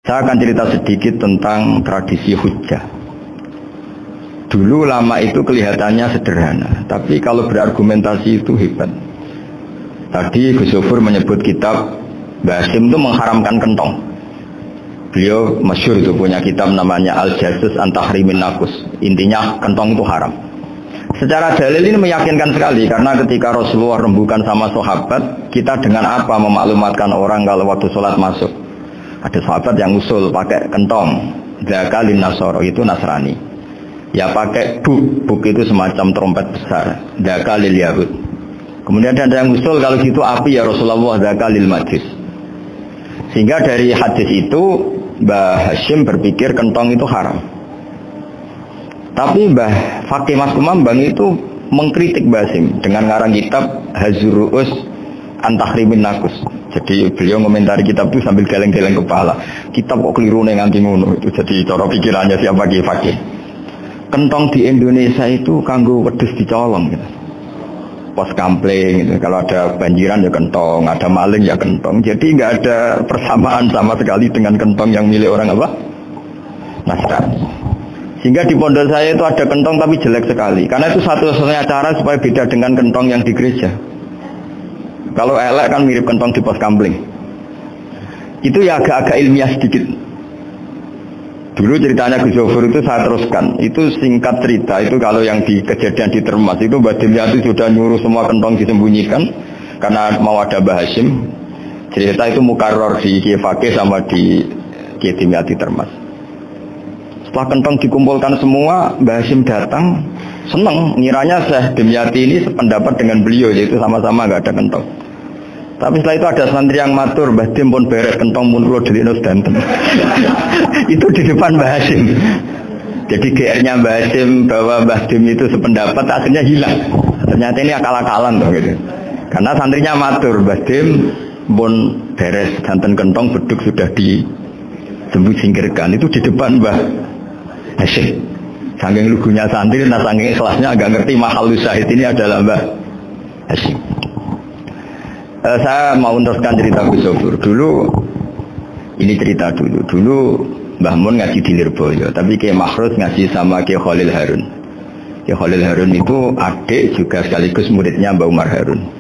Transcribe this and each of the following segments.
Saya akan cerita sedikit tentang tradisi hujjah. Dulu lama itu kelihatannya sederhana, tapi kalau berargumentasi itu hebat. Tadi Gus Zofur menyebut kitab Mbah Hasyim itu mengharamkan kentong. Beliau masyhur itu punya kitab namanya Al-Jasus an Tahrimin Nakus. Intinya kentong itu haram. Secara dalil ini meyakinkan sekali, karena ketika Rasulullah rembukan sama sahabat, kita dengan apa memaklumatkan orang kalau waktu sholat masuk? Ada sahabat yang usul pakai kentong, zakalin nasoro, itu Nasrani. Ya pakai buk itu semacam trompet besar, zakalil Yahud. Kemudian ada yang usul kalau gitu api ya Rasulullah, zakalil Majus. Sehingga dari hadis itu Mbah Hasyim berpikir kentong itu haram. Tapi Mbah Fakih Mas Kumambang itu mengkritik Mbah Hasyim dengan ngarang kitab Hazurus Antahrimin Nakus. Jadi beliau komentari kitab itu sambil geleng-geleng kepala. Kitab kok keliru nganti ngono itu. Jadi cara pikirannya siapa Ki Fakih. Kentong di Indonesia itu kanggo wedhus dicolong gitu. Pos kampling gitu. Kalau ada banjiran ya kentong, ada maling ya kentong. Jadi nggak ada persamaan sama sekali dengan kentong yang milik orang apa? Nasrani. Sehingga di pondok saya itu ada kentong tapi jelek sekali. Karena itu satu-satunya cara supaya beda dengan kentong yang di gereja. Kalau elek kan mirip kentong di pos kampling. Itu ya agak-agak ilmiah sedikit. Dulu ceritanya Gus Zofur itu saya teruskan. Itu singkat cerita, itu kalau yang di kejadian di Termas itu Mbah Dimyati sudah nyuruh semua kentong disembunyikan karena mau ada Mbah Hasyim. Cerita itu mukarrar di Kiai Fakih sama di Kiai Dimyati Termas. Setelah kentong dikumpulkan semua, Mbah Hasyim datang, senang, ngiranya Syekh Dimyati ini sependapat dengan beliau, yaitu sama-sama nggak ada kentong. Tapi setelah itu ada santri yang matur, Mbah Dim pun beres kentong pun kula delikno sedanten. Itu di depan Mbah Hasyim. Jadi GR-nya Mbah Hasyim bahwa Mbah Dim itu sependapat akhirnya hilang. Ternyata ini akal-akalan tuh gitu. Karena santrinya matur, Mbah Dim pun beres sedanten kentong beduk sudah disingkirkan. Itu di depan Mbah Hasyim. Saking lugunya santri, nah saking ikhlasnya agak ngerti mahal syahid ini adalah Mbah Hasyim. Saya mau meneruskan cerita Gus Zofur. Dulu, ini cerita dulu. Dulu Mbah Mun ngaji di Lirboyo, tapi Kiai Makhrus ngaji sama Kiai Khalil Harun. Kiai Khalil Harun itu adik juga sekaligus muridnya Mbah Umar Harun.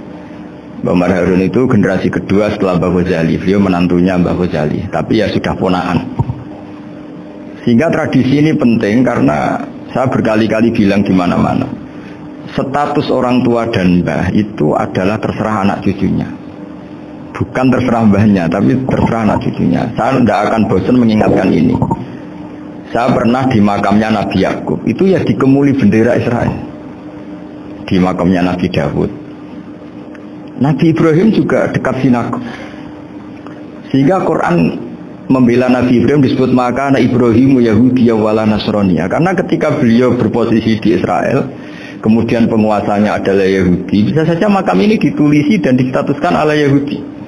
Mbah Umar Harun itu generasi kedua setelah Mbah Ghazali. Beliau menantunya Mbah Ghazali, tapi ya sudah ponakan. Sehingga tradisi ini penting karena saya berkali-kali bilang di mana-mana. Status orang tua dan mbah itu adalah terserah anak cucunya. Bukan terserah mbahnya, tapi terserah anak cucunya. Saya tidak akan bosan mengingatkan ini. Saya pernah di makamnya Nabi Yakub, itu ya dikemuli bendera Israel. Di makamnya Nabi Dawud. Nabi Ibrahim juga dekat sinagog. Sehingga Quran membela Nabi Ibrahim disebut maka anak Ibrahimu Yahudi wala Nasraniya. Karena ketika beliau berposisi di Israel, kemudian penguasanya adalah Yahudi, bisa saja makam ini ditulisi dan distatuskan ala Yahudi.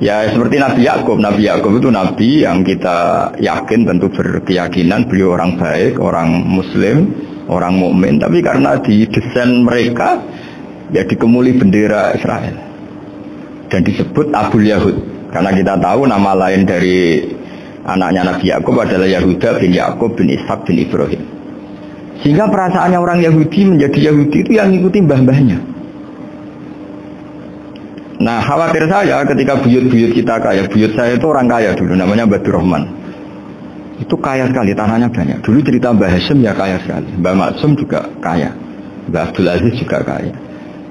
Ya seperti Nabi Yakub. Nabi Yakub itu nabi yang kita yakin, tentu berkeyakinan beliau orang baik, orang muslim, orang mukmin. Tapi karena di desain mereka ya dikemuli bendera Israel dan disebut Abul Yahud. Karena kita tahu nama lain dari anaknya Nabi Yakub adalah Yahuda bin Yakub bin Ishak bin Ibrahim. Sehingga perasaannya orang Yahudi menjadi Yahudi itu yang ngikuti mbah-mbahnya. Nah khawatir saya ketika buyut-buyut kita kaya. Buyut saya itu orang kaya dulu, namanya Badur Rahman. Itu kaya sekali, tanahnya banyak. Dulu cerita Mbah Hasyim ya kaya sekali. Mbah Maksum juga kaya, Mbah Abdul Aziz juga kaya.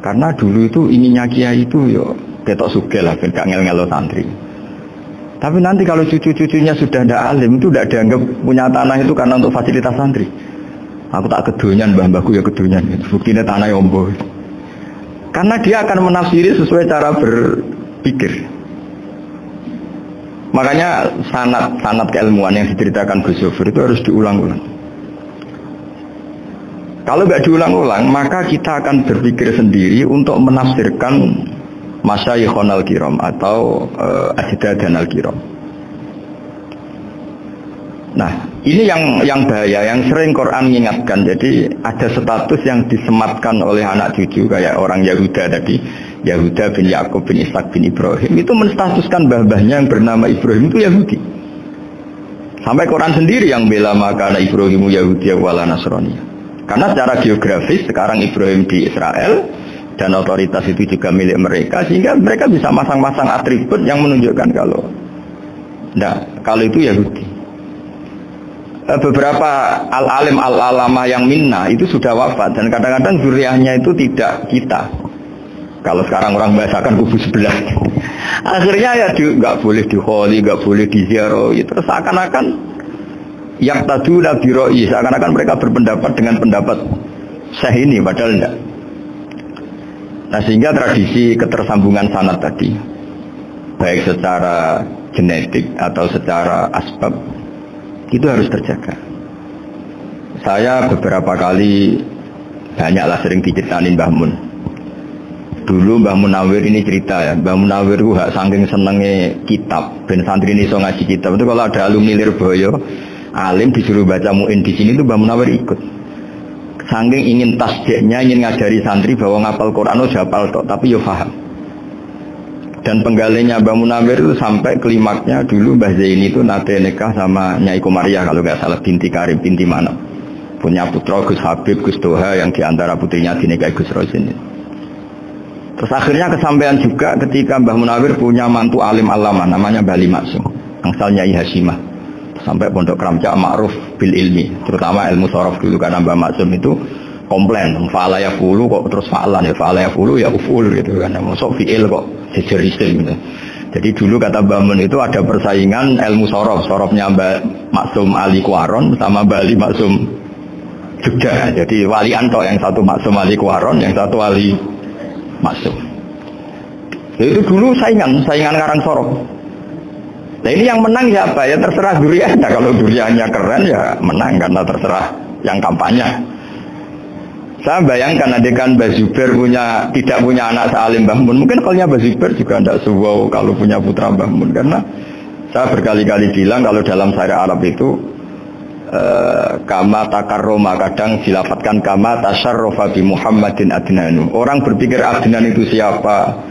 Karena dulu itu ininya kiai itu yo ketok sugih lah, gak ngel-ngelo santri. Tapi nanti kalau cucu-cucunya sudah tidak alim, itu tidak dianggap punya tanah itu karena untuk fasilitas santri. Aku tak kedonyan, mbah-mbahku ya kedonyan. Buktinya tanah ombo. Karena dia akan menafsiri sesuai cara berpikir. Makanya sanad keilmuan yang diceritakan Gus Zofur itu harus diulang-ulang. Kalau nggak diulang-ulang, maka kita akan berpikir sendiri untuk menafsirkan Masyayikhon al-Kiram atau Ajdadan al-Kiram. Nah, ini yang bahaya, yang sering Quran mengingatkan. Jadi ada status yang disematkan oleh anak cucu kayak orang Yahuda tadi. Yahuda bin Yakub bin Ishak bin Ibrahim itu menstatuskan mbah-mbahnya yang bernama Ibrahim itu Yahudi. Sampai Quran sendiri yang bela maka Ibrahimu Yahudi wala Nasrani. Karena secara geografis sekarang Ibrahim di Israel dan otoritas itu juga milik mereka, sehingga mereka bisa masang-masang atribut yang menunjukkan kalau itu Yahudi. Beberapa al-alim al-alama yang minna itu sudah wafat dan kadang-kadang zuriyahnya itu tidak kita. Kalau sekarang orang bahasakan kubu sebelah. Akhirnya ya nggak boleh dikholi, nggak boleh diziarah. Terus seakan-akan yang tadu nabiroi, seakan-akan mereka berpendapat dengan pendapat syekh ini, padahal enggak. Nah sehingga tradisi ketersambungan sanad tadi, baik secara genetik atau secara asbab, itu harus terjaga. Saya beberapa kali banyaklah sering diceritain Mbah Mun. Dulu Mbah Munawir ini cerita ya, Mbah Munawir itu saking senengnya kitab, ben santri ini so ngaji kitab. Itu kalau ada alumni Lirboyo, alim disuruh baca muin di sini itu Mbah Munawir ikut. Saking ingin tasdiknya, ingin ngajari santri bahwa ngapal Quran itu hafal tok, tapi yo paham. Dan penggalinya Mbah Munawir itu sampai klimaknya dulu Mbah Zaini itu nate nikah sama Nyai Komaria kalau nggak salah, binti Karim, binti Manap. Punya putra Gus Habib, Gus Toha yang diantara putrinya dinikahi Gus Rosin. Terus akhirnya kesampaian juga ketika Mbah Munawir punya mantu alim alama namanya Mbah Ali Maksum, angsalnya Nyai Hasimah. Sampai pondok Kramcak ma'ruf bil ilmi, terutama ilmu sorof dulu karena Mbah Maksum itu komplain, fa'ala ya fulu kok terus fa'alan ya, fa'ala ya fulu ya uful gitu kan, masuk fi'il kok jejerisim gitu. Jadi dulu kata Mbah Mun itu ada persaingan ilmu sorof, sorofnya Mbah Maksum Ali Kuaron sama Mbah Ali Maksum juga. Jadi wali anto yang satu Maksum Ali Kuaron, yang satu Ali Maksum. Itu dulu saingan karang sorok. Nah ini yang menang siapa? Ya terserah duriannya. Kalau duriannya keren ya menang karena terserah yang kampanye. Saya bayangkan adegan Mbah Zubair tidak punya anak sealim Mbah Mun. Mungkin kalau Mbah Zubair juga tidak sebuah kalau punya putra Mbah Mun. Karena saya berkali-kali bilang kalau dalam syariat Arab itu kama takarroma, kadang dilafatkan kama tasyarrofa bi Muhammadin adnanu. Orang berpikir Adnan itu siapa?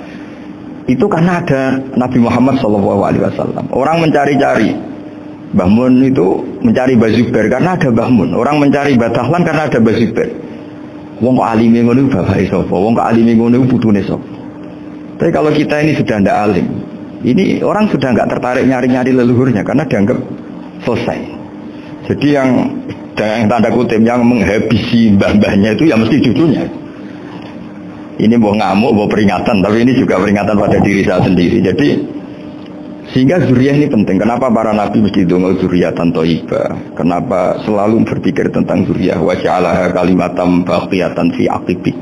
Itu karena ada Nabi Muhammad SAW. Orang mencari-cari Mbah Mun itu mencari Mbah Zubair karena ada Mbah Mun. Orang mencari Mbah Dahlan karena ada Mbah Zubair. Wong kok alime ngono bapake sapa? Wong kok alime ngono putune sapa? Tapi kalau kita ini sudah ndak alim, ini orang sudah nggak tertarik nyari-nyari leluhurnya karena dianggap selesai. Jadi yang tanda kutip yang menghabisi mbah-mbahnya itu ya mesti cucunya. Ini mau ngamuk, mau peringatan, tapi ini juga peringatan pada diri saya sendiri. Jadi sehingga zuriyah ini penting. Kenapa para nabi mesti donga zuriyatan thayyibah? Kenapa selalu berpikir tentang zuriyah? Wa ja'alaha kalimatan baqiyatan fi aqibi.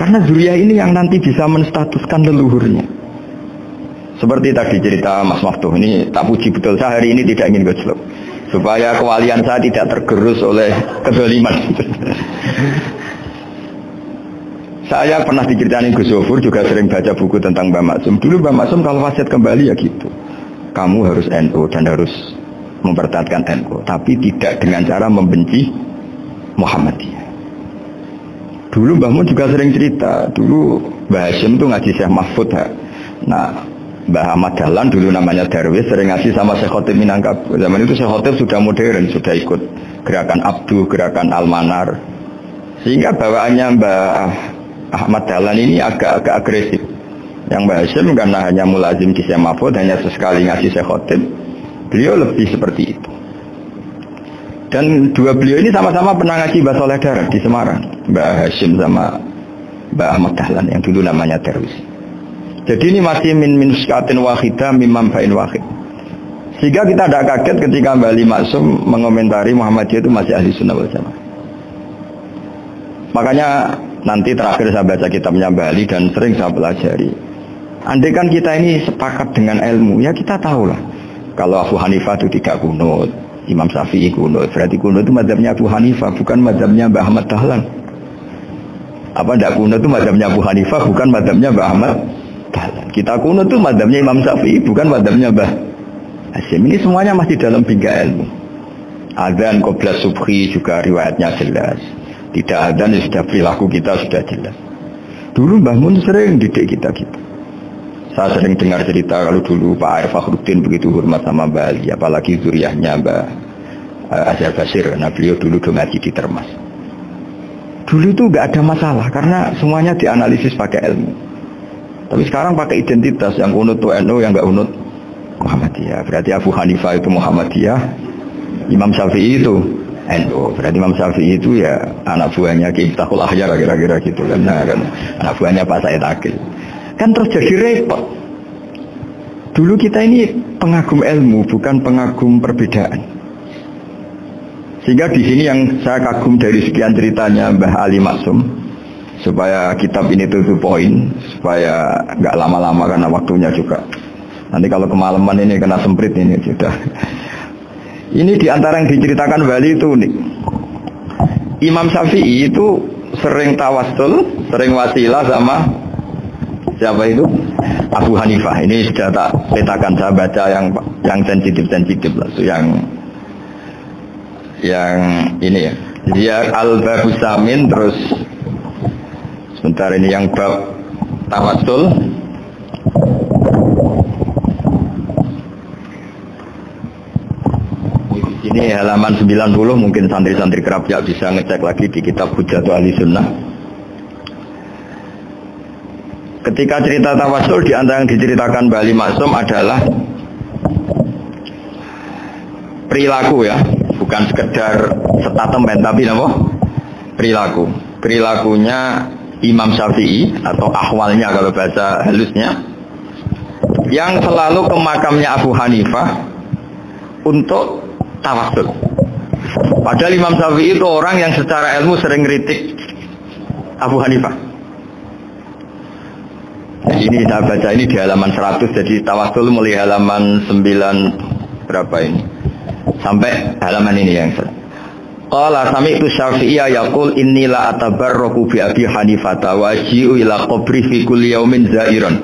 Karena zuriyah ini yang nanti bisa menstatuskan leluhurnya. Seperti tadi cerita Mas Maftuh ini, tak puji betul, saya hari ini tidak ingin gojlok supaya kewalian saya tidak tergerus oleh kezaliman. Saya pernah diceritain Gus Zofur, juga sering baca buku tentang Mbah Maksum. Dulu Mbah Maksum kalau wasiat kembali ya gitu, kamu harus NU dan harus mempertahankan NU, tapi tidak dengan cara membenci Muhammadiyah. Dulu Mbah Mun juga sering cerita, dulu Mbah Hashim tuh ngaji Syekh Mahfud. Nah, Mbah Ahmad Dahlan dulu namanya Darwis sering ngaji sama Syekh Khotib Minangkabau. Zaman itu Syekh Khotib sudah modern, sudah ikut gerakan Abdu, gerakan Almanar. Sehingga bawaannya Mbah Ahmad Dahlan ini agak agresif. Yang Mbah Hashim karena hanya mulazim di Syekh Mahfud, hanya sesekali ngaji Syekh Khotib, beliau lebih seperti itu. Dan dua beliau ini sama-sama pernah ngaji Mbah Soleh Darat di Semarang, Mbah Hashim sama Mbah Ahmad Dahlan yang dulu namanya Darwis. Jadi ini masih min syikatin wahidah mimam bain wahid. Sehingga kita tidak kaget ketika Mbah Ali Maksum mengomentari Muhammadiyah itu masih ahli sunnah wal jamaah. Makanya nanti terakhir saya baca kitabnya Mbah Ali dan sering saya pelajari. Andai kan kita ini sepakat dengan ilmu, ya kita tahulah. Kalau Abu Hanifah itu tidak kunut, Imam Syafi'i kunut, berarti kunut itu mazhabnya Abu Hanifah, bukan mazhabnya Mbah Ahmad Dahlan. Apa tidak kunut itu mazhabnya Abu Hanifah, bukan mazhabnya Mbah Ahmad Dahlan. Kita kunut itu mazhabnya Imam Syafi'i, bukan mazhabnya Mbah Hashim. Ini semuanya masih dalam bingkai ilmu. Adzan qabla subhi juga riwayatnya jelas. Tidak adzan ya sudah perilaku kita sudah jelas. Dulu Mbah Mun sering didik kita gitu. Saya sering dengar cerita kalau dulu Pak Arif Fakhruddin begitu hormat sama Mbah Ali, apalagi zuriyahnya Mbah Azhar Basir, karena beliau dulu ngaji di Termas. Dulu itu nggak ada masalah karena semuanya dianalisis pakai ilmu. Tapi sekarang pakai identitas, yang unut itu NU, yang nggak unut Muhammadiyah. Berarti Abu Hanifah itu Muhammadiyah, Imam Syafi'i itu NU. Berarti Imam Syafi'i itu ya anak buahnya Ki Miftahul Ahyar kira-kira gitu kan. Nah, kan anak buahnya Pak Said Akil. Kan terus jadi repot. Dulu kita ini pengagum ilmu, bukan pengagum perbedaan. Sehingga di sini yang saya kagum dari sekian ceritanya Mbah Ali Maksum, supaya kitab ini to the point, supaya nggak lama-lama karena waktunya juga. Nanti kalau kemalaman ini kena semprit ini sudah. Ini diantara yang diceritakan Bali itu unik. Imam Syafi'i itu sering tawassul, sering wasilah sama siapa itu? Abu Hanifah. Ini sudah tak petakan, saya baca yang sensitif lah, yang ini ya. Dia al-Babus Samin, terus sebentar ini yang bab tawassul. Ini halaman 90, mungkin santri-santri kerapia bisa ngecek lagi di kitab Hujjatul Ahli Sunnah. Ketika cerita tawassul, di antara yang diceritakan Bali Maksum adalah perilaku ya, bukan sekedar statement tapi apa? Perilaku. Perilakunya Imam Syafi'i atau ahwalnya kalau bahasa halusnya, yang selalu ke makamnya Abu Hanifah untuk tawassul. Padahal Imam Syafi'i itu orang yang secara ilmu sering kritik Abu Hanifah. Nah, ini saya baca ini di halaman 100, jadi tawassul mulai halaman 9 berapa ini sampai halaman ini yang qala sami'tu Syafi'iyya yaqul inni la atabarraku bi Abi Hanifah wa aji'u ila qabri fi kulli yaumin za'iran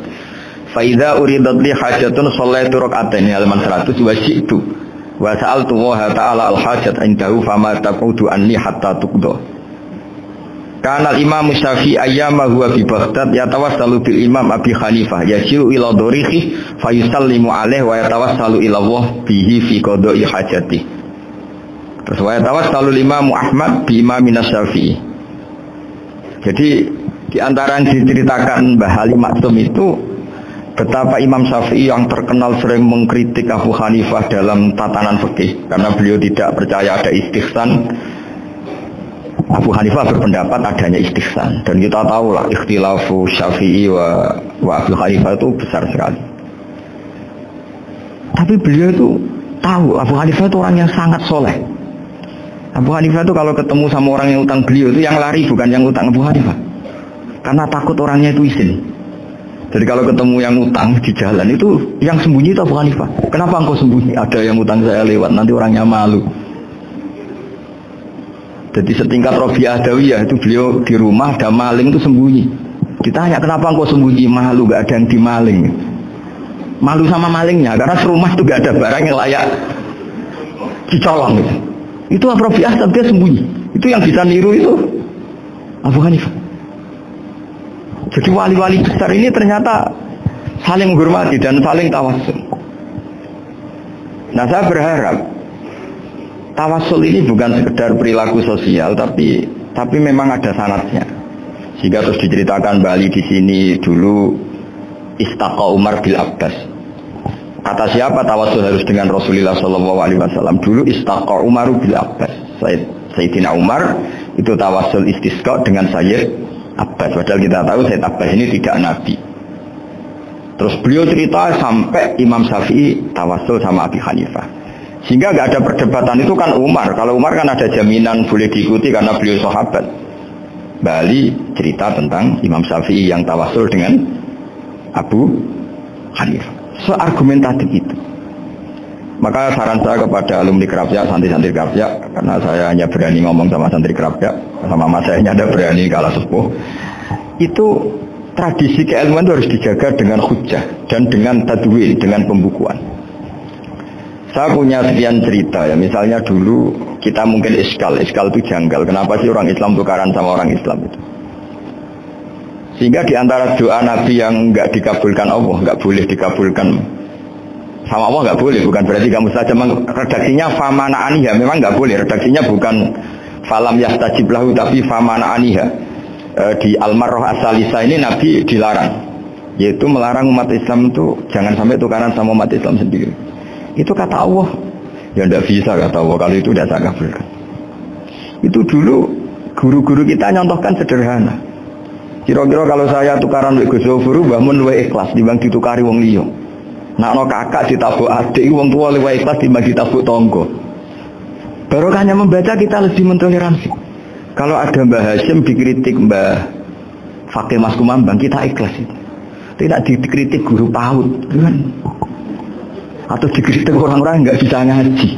fa idza uridat li hajatun shallaitu rak'atain, halaman 100, wa syi'tu wa sa'altu wa ta'ala al-hajat indahu fama taqudu anni hatta tuqda. Kana Imam Syafi'i ayyama huwa bi Baghdad yatawassalu bil Imam Abi Hanifah yasiru ila dorihi fayusallimu alaihi wa yatawassalu ila Allah bihi fi qada'i hajati. Terus wa yatawassalu Imam Ahmad bi Imam Syafi'i. Jadi di antara yang diceritakan Mbah Ali Maksum itu betapa Imam Syafi'i yang terkenal sering mengkritik Abu Hanifah dalam tatanan fikih karena beliau tidak percaya ada istihsan. Abu Hanifah berpendapat adanya istihsan, dan kita tahu lah ikhtilafu Syafi'i wa Abu Hanifah itu besar sekali. Tapi beliau itu tahu Abu Hanifah itu orang yang sangat soleh. Abu Hanifah itu kalau ketemu sama orang yang utang beliau itu yang lari bukan yang utang Abu Hanifah, karena takut orangnya itu izin. Jadi kalau ketemu yang utang di jalan itu yang sembunyi itu Abu Hanifah. Kenapa engkau sembunyi? Ada yang utang saya lewat, nanti orangnya malu. Jadi setingkat Rabi'ah Adawiyah itu beliau di rumah ada maling itu sembunyi. Ditanya kenapa engkau sembunyi? Malu, gak ada yang dimaling. Malu sama malingnya karena serumah itu gak ada barang yang layak dicolong. Itu Rabi'ah tapi dia sembunyi. Itu yang bisa niru itu Abu Hanifah. Jadi wali-wali besar ini ternyata saling menghormati dan saling tawassul. Nah, saya berharap tawassul ini bukan sekedar perilaku sosial, tapi memang ada sanadnya. Sehingga terus diceritakan Bali di sini dulu istaqa Umar bil Abbas. Kata siapa tawassul harus dengan Rasulullah SAW? Dulu istaqa Umar bil Abbas. Sayyidina Umar itu tawassul istisqa dengan Sayyid Abbas. Padahal kita tahu Sayyid Abbas ini tidak nabi. Terus beliau cerita sampai Imam Syafi'i tawassul sama Abi Hanifah. Sehingga nggak ada perdebatan itu kan Umar. Kalau Umar kan ada jaminan boleh diikuti karena beliau sahabat. Bali cerita tentang Imam Syafi'i yang tawassul dengan Abu Hanifah. Seargumentatif itu. Maka saran saya kepada alumni Kerapia, santri-santri Kerapia, karena saya hanya berani ngomong sama santri Kerapia, sama mas saya hanya ada berani kalah sepuh. Itu tradisi keilmuan itu harus dijaga dengan hujjah dan dengan tadwin, dengan pembukuan. Saya punya sekian cerita ya, misalnya dulu kita mungkin iskal itu janggal. Kenapa sih orang Islam tukaran sama orang Islam itu? Sehingga di antara doa Nabi yang enggak dikabulkan Allah, enggak boleh dikabulkan sama Allah, enggak boleh, bukan berarti kamu saja. Redaksinya famana aniha, memang enggak boleh. Redaksinya bukan falam yastajib lahu, tapi famana aniha. Di Al-Marrah As-Salisa ini Nabi dilarang, yaitu melarang umat Islam itu jangan sampai tukaran sama umat Islam sendiri. Itu kata Allah. Ya enggak bisa kata Allah, kalau itu tidak saya kabulkan. Itu dulu guru-guru kita nyontohkan sederhana. Kira-kira kalau saya tukaran dengan Gus Zofur, Mbah Mun luwih ikhlas dibanding ditukari wong liya. Nakno kakak ditabuk adik, wong tua luwih ikhlas dibanding ditabuk tangga. Barokahnya membaca kita lebih mentoleransi. Kalau ada Mbah Hasyim dikritik Mbah Fakih Mas Kumambang, kita ikhlas itu. Tidak dikritik guru PAUD, kan? Atau dikritik orang-orang nggak bisa ngaji.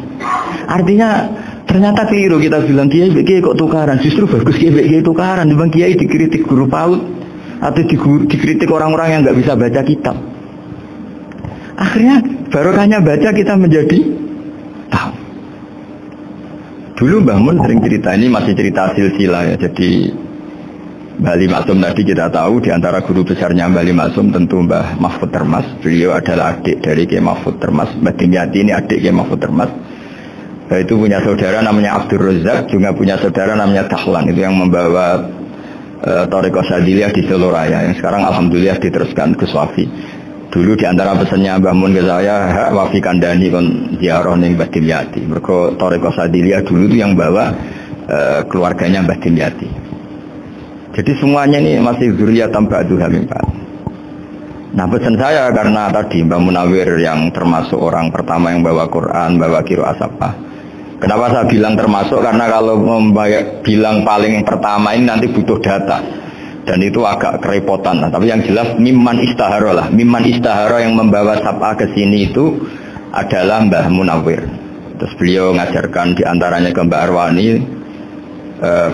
Artinya ternyata keliru kita bilang kiai kok tukaran, justru bagus kiai tukaran dibanding kiai dikritik guru PAUD atau dikritik orang-orang yang nggak bisa baca kitab. Akhirnya barokahnya baca kita menjadi tahu. Dulu Mbah Mun sering cerita, ini masih cerita silsilah ya. Jadi Mbah Ali Maksum tadi kita tahu di antara guru besarnya Mbah Ali Maksum tentu Mbah Mahfud Termas. Beliau adalah adik dari Kiai Mahfud Termas. Mbah Dimyati ini adik Kiai Mahfud Termas. Itu punya saudara namanya Abdul Razak, juga punya saudara namanya Dahlan, itu yang membawa Thariqah Syadziliyah di Solo Raya, yang sekarang alhamdulillah diteruskan ke Swafi. Dulu di antara pesannya Mbah Mun ke saya, hak wafi kandani kon ziarah ning Mbah Dimyati. Mergo Thariqah Syadziliyah dulu itu yang bawa keluarganya Mbah Dimyati. Jadi semuanya ini masih zuriyatan ba'duha min ba'd. Nah pesan saya karena tadi Mbah Munawir yang termasuk orang pertama yang bawa Quran, bawa qiraah Sabah. Kenapa saya bilang termasuk? Karena kalau bilang paling pertama ini nanti butuh data. Dan itu agak kerepotan. Nah, tapi yang jelas mimman istahara lah. Mimman istahara yang membawa Sabah ke sini itu adalah Mbah Munawir. Terus beliau ngajarkan diantaranya ke Mbak Arwani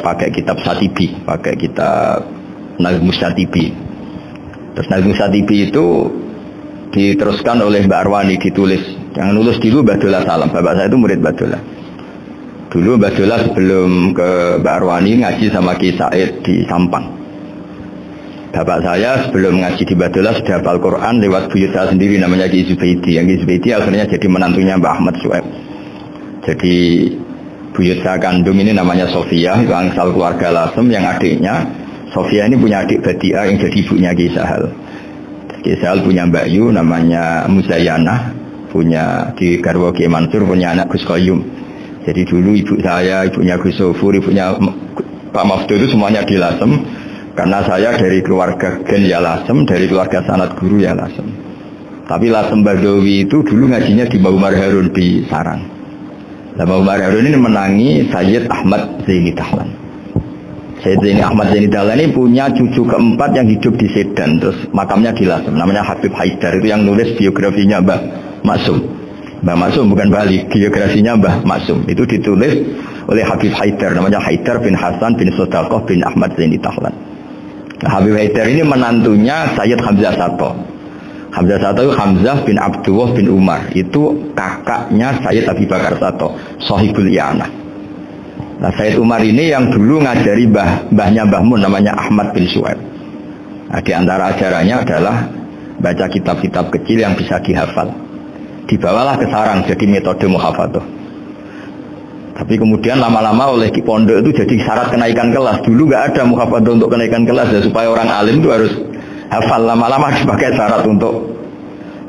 pakai kitab Satibi, pakai kitab Nazmus Satibi. Terus Nazmus Satibi itu diteruskan oleh Mbak Arwani, ditulis. Yang nulis dulu Mbak Dola Salam. Bapak saya itu murid Mbak Dola. Dulu Mbak Dola sebelum ke Mbak Arwani ngaji sama Ki Said di Sampang. Bapak saya sebelum ngaji di Mbak Dola sudah hafal Quran lewat buyut saya sendiri namanya Ki Zubaidi. Yang Ki Zubaidi akhirnya jadi menantunya Mbak Ahmad Suhaib. Jadi buyut saya kandung ini namanya Sofia, itu angsal keluarga Lasem, yang adiknya Sofia ini punya adik Badia yang jadi ibunya Ki Sahal. Ki Sahal punya Mbak Yu namanya Muzayanah, punya di Garwo Ki Mansur punya anak Gus Qayyum. Jadi dulu ibu saya, ibunya Gus Sofur, ibunya Pak Mafdu itu semuanya di Lasem. Karena saya dari keluarga Gen ya Lasem, dari keluarga sanad guru ya Lasem. Tapi Lasem Badawi itu dulu ngajinya di Mbah Umar Harun di Sarang. Mbah Umar Harun ini menangi Sayyid Ahmad Zaini Dahlan. Sayyid Zaini Ahmad Zaini Dahlan ini punya cucu keempat yang hidup di Sedan, terus makamnya di Lasem, namanya Habib Haidar, itu yang nulis biografinya Mbah Maksum. Mbah Maksum bukan Bali, biografinya Mbah Maksum itu ditulis oleh Habib Haidar, namanya Haidar bin Hasan bin Sodaqoh bin Ahmad Zaini Dahlan. Nah, Habib Haidar ini menantunya Sayyid Hamzah Sato. Hamzah Sato itu Hamzah bin Abdullah bin Umar, itu kakaknya Sayyid Abi Bakar Sato, Sohibul I'anah. Nah Sayyid Umar ini yang dulu ngajari mbahnya Mbah Mun namanya Ahmad bin Suhaib. Nah, di antara ajarannya adalah baca kitab-kitab kecil yang bisa dihafal. Dibawalah ke sarang jadi metode muhafadzah. Tapi kemudian lama-lama oleh Ki Pondok itu jadi syarat kenaikan kelas. Dulu nggak ada muhafadzah untuk kenaikan kelas ya, supaya orang alim itu harus hafal, lama-lama dipakai syarat untuk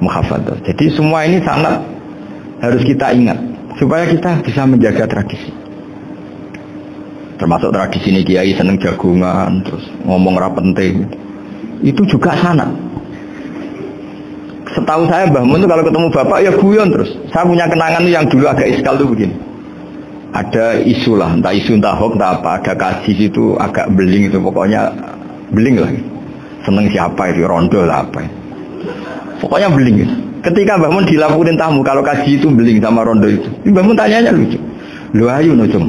muhafadzah. Jadi semua ini sangat harus kita ingat supaya kita bisa menjaga tradisi. Termasuk tradisi ini kiai seneng jagungan, terus ngomong ra penting. Itu juga sanat. Setahu saya Mbah Mun itu kalau ketemu bapak ya guyon terus. Saya punya kenangan yang dulu agak iskal tuh begini. Ada isu lah, entah isu entah hoax entah apa, ada kaji itu agak beling itu, pokoknya beling lah. Seneng siapa itu, rondo lah apa. Pokoknya beling gitu. Ketika Mbah Mun dilaporin tamu kalau kaji itu beling sama rondo itu. Mbah Mun tanyanya lucu. Lu ayu no cung.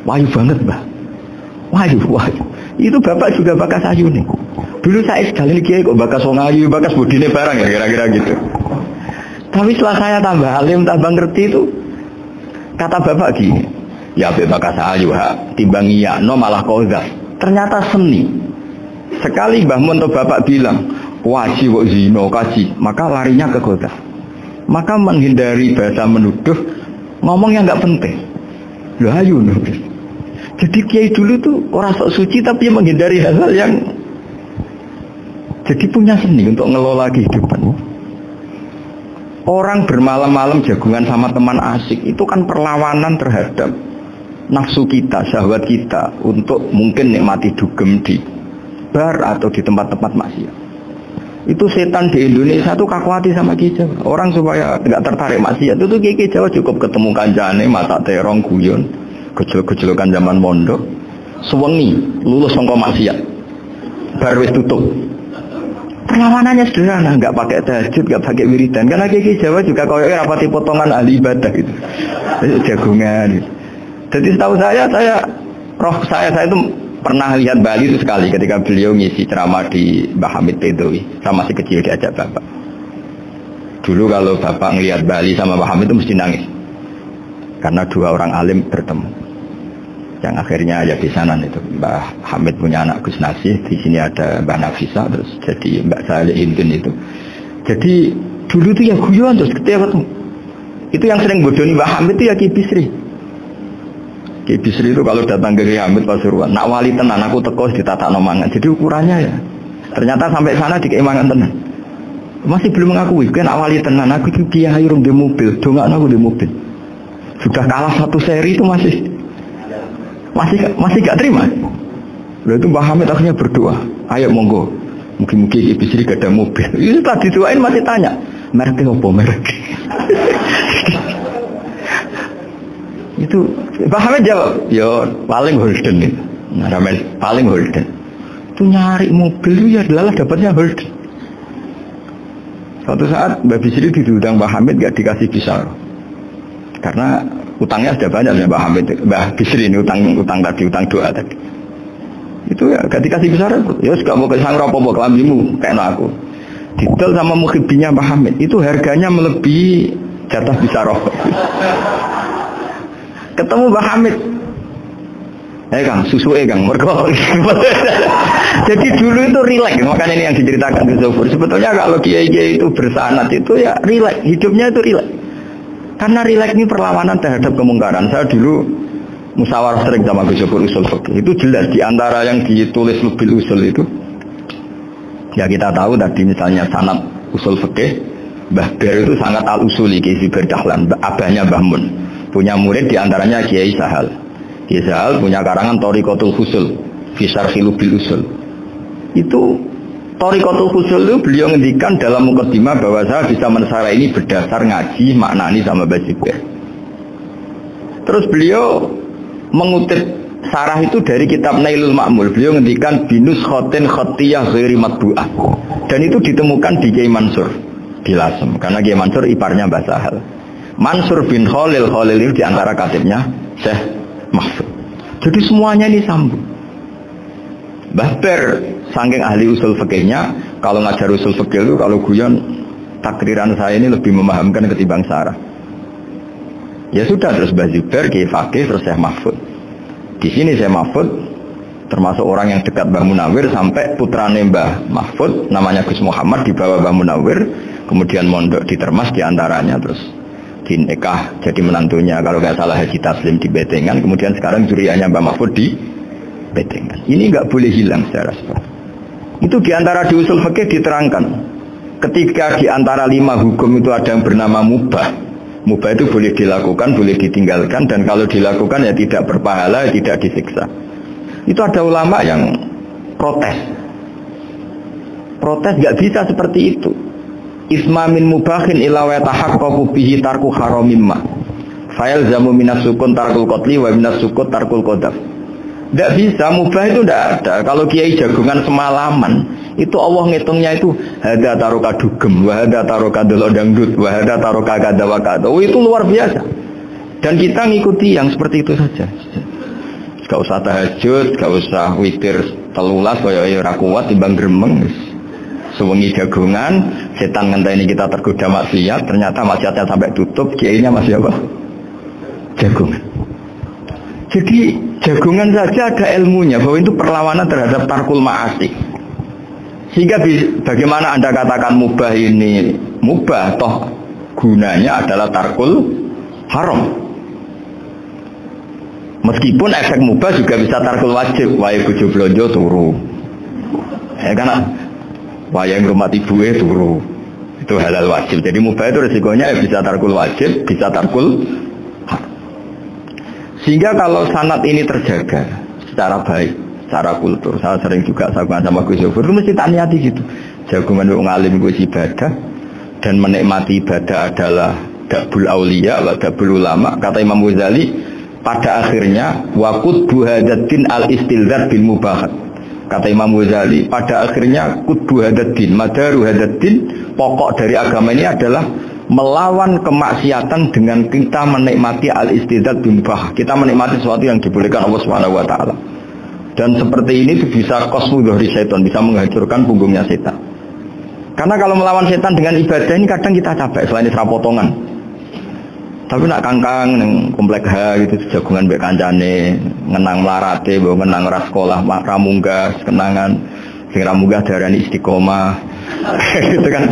Wahyu banget Mbah. Wahyu. Itu bapak juga bakas ayu nih. Dulu saya sekali kiai kok bakas wong ayu, bakas budine barang ya kira-kira gitu. Tapi setelah saya tambah alim, tambah ngerti itu, kata bapak gini, ya bakas ayu ha, timbang iya, no malah kozah. Ternyata seni. Sekali Mbah Mun atau bapak bilang, wajib kok zino kaji, maka larinya ke kota. Maka menghindari bahasa menuduh, ngomong yang nggak penting. Loh ayo nulis. Jadi kiai dulu tuh orang sok suci tapi menghindari hal-hal yang jadi punya seni untuk ngelola kehidupan. Orang bermalam-malam jagungan sama teman asik itu kan perlawanan terhadap nafsu kita, syahwat kita untuk mungkin nikmati dugem di bar atau di tempat-tempat maksiat. Itu setan di Indonesia tuh kakuati sama Ki Jawa. Orang supaya nggak tertarik maksiat itu Ki Jawa cukup ketemu kancane mata terong guyon, gejol-gejolokan zaman pondok, sewengi lulus sangka maksiat. Bar wis tutup. Perlawanannya sederhana, nggak pakai tahajud, nggak pakai wiridan. Karena Ki Jawa juga koyoknya rapati potongan ahli ibadah gitu, jagungan. Gitu. Jadi setahu saya itu pernah lihat Bali itu sekali ketika beliau ngisi ceramah di Mbah Hamid Bedowi. Saya masih kecil diajak bapak. Dulu kalau bapak ngelihat Bali sama Mbah Hamid itu mesti nangis karena dua orang alim bertemu. Yang akhirnya ya di sana itu Mbah Hamid punya anak Gus Nasih, di sini ada Mbah Nafisa, terus jadi Mbak Saleh Hindun itu. Jadi dulu tuh ya guyon terus ketika itu yang sering bodohi Mbah Hamid itu ya Ki Bisri. Ki Bisri itu kalau datang ke Ki Hamid Pasuruan, nak wali tenan aku teko ditata nomangan. Jadi ukurannya ya ternyata sampai sana di keimangan tenan. Masih belum mengakui, kan nak wali tenan aku itu kiai rung di mobil, dongakno aku di mobil. Sudah kalah satu seri itu masih gak terima. Lalu itu Mbah Hamid akhirnya berdoa, ayo monggo, mungkin Ki Bisri gak ada mobil. Itu setelah didoain masih tanya, mereknya apa merek? Itu Mbah Hamid jawab, yo paling Holden nih, paling Holden. Itu nyari mobil itu ya adalah dapatnya Holden. Suatu saat Mbah Bisri diundang Mbah Hamid gak dikasih pisau, karena utangnya sudah banyak ya Mbah Hamid, Mbah Bisri ini utang doa tadi. Itu ya gak dikasih pisau, ya gak mau kesang ropo kelambimu kayak aku. Detail sama mukhibbinya Mbah Hamid, itu harganya melebihi jatah pisau. Ketemu Mbah Hamid, Kang, susu Kang, mergo. Jadi dulu itu rileks, makanya ini yang diceritakan di Zofur. Sebetulnya kalau kiai-kiai itu bersanad itu ya rileks, hidupnya itu rileks. Karena rileks ini perlawanan terhadap kemungkaran. Saya dulu musyawarah sering sama Gus Zofur usul fikih. Itu jelas di antara yang ditulis Lubil Usul itu. Ya kita tahu tadi misalnya sanad usul fikih, Mbah Ber itu sangat al-usuli Ki Zubair Dahlan, abahnya Mbah Mun. Punya murid diantaranya Kiai Sahal. Kiai Sahal punya karangan Thariqatul Husul, fi Syarhi Lubil Usul. Itu Thariqatul Husul itu beliau ngendikan dalam mukaddimah bahwa saya bisa mensarah ini berdasar ngaji maknani sama Basibir. Terus beliau mengutip sarah itu dari kitab Nailul Ma'mul. Beliau ngendikan binus khotin khotiyah ghairi matbu'ah. Dan itu ditemukan di Kiai Mansur di Lasem, karena Kiai Mansur iparnya Mbah Sahal. Mansur bin Khalil itu diantara katibnya Syekh Mahfud. Jadi semuanya ini sambung. Mbah Ber saking ahli usul fikihnya, kalau ngajar usul fikih itu kalau guyon takriran saya ini lebih memahamkan ketimbang sarah. Ya sudah, terus Mbah Zubair Kiai Fakih, terus Syekh Mahfud. Di sini Syekh Mahfud termasuk orang yang dekat Mbah Munawir, sampai putrane Mbah Mahfud namanya Gus Muhammad dibawa Mbah Munawir, kemudian mondok di Termas diantaranya, terus dinikah jadi menantunya kalau nggak salah Haji Taslim di Betengan, kemudian sekarang juriannya Mbah Mahfud di Betengan. Ini nggak boleh hilang secara sepatu. Itu diantara di usul fikih diterangkan, ketika diantara 5 hukum itu ada yang bernama mubah. Mubah itu boleh dilakukan, boleh ditinggalkan, dan kalau dilakukan ya tidak berpahala, tidak disiksa. Itu ada ulama yang protes nggak bisa seperti itu. Isma min mubahin ila wa tahaqqaqu bihi tarku haramimma. Fa'il zamu minas sukun tarkul qatli wa minas sukut tarkul qadaf. Tidak bisa, mubah itu tidak ada. Kalau kiai jagungan semalaman, itu Allah ngitungnya itu hada taroka dugem, wa hada taroka delok dangdut, wa hada taroka kada wa kada. Oh, itu luar biasa. Dan kita ngikuti yang seperti itu saja. Gak usah tahajud, gak usah witir telulas kaya ora kuat timbang gremeng. Sewengi jagungan, setan ngenteni kita tergoda maksiat, ternyata maksiatnya sampai tutup, kiainya masih apa? Jagungan. Jadi jagungan saja ada ilmunya bahwa itu perlawanan terhadap tarkul ma'asi. Sehingga bagaimana Anda katakan mubah ini mubah, toh gunanya adalah tarkul haram. Meskipun efek mubah juga bisa tarkul wajib, wae bojo blonjo turu. Karena wae ngrumat ibuke turu. Itu halal wajib. Jadi mubah itu resikonya bisa tarkul wajib, bisa tarkul haram. Sehingga kalau sanad ini terjaga secara baik, secara kultur, saya sering juga sama Gus Yofur itu mesti tak niati gitu. Jagungan wong alim Gus ibadah dan menikmati ibadah adalah dabul aulia wa dabul ulama. Kata Imam Ghazali, pada akhirnya waqud buhadatin al-istilzat bil mubahat. Kata Imam Ghazali, pada akhirnya qudbu hadatin, madaru hadatin, pokok dari agama ini adalah melawan kemaksiatan dengan kita menikmati al-istilzat bil mubah. Kita menikmati sesuatu yang dibolehkan Allah Subhanahu wa taala. Dan seperti ini bisa qasmu dhahri syaitan, bisa menghancurkan punggungnya setan. Karena kalau melawan setan dengan ibadah ini kadang kita capek selain serapotongan. Tapi nak kangkang neng komplek H gitu jagungan mbek kancane, ngenang melarate, bawa ngenang ras sekolah, ramunggah, kenangan sing ramunggah diarani istiqomah. Gitu kan.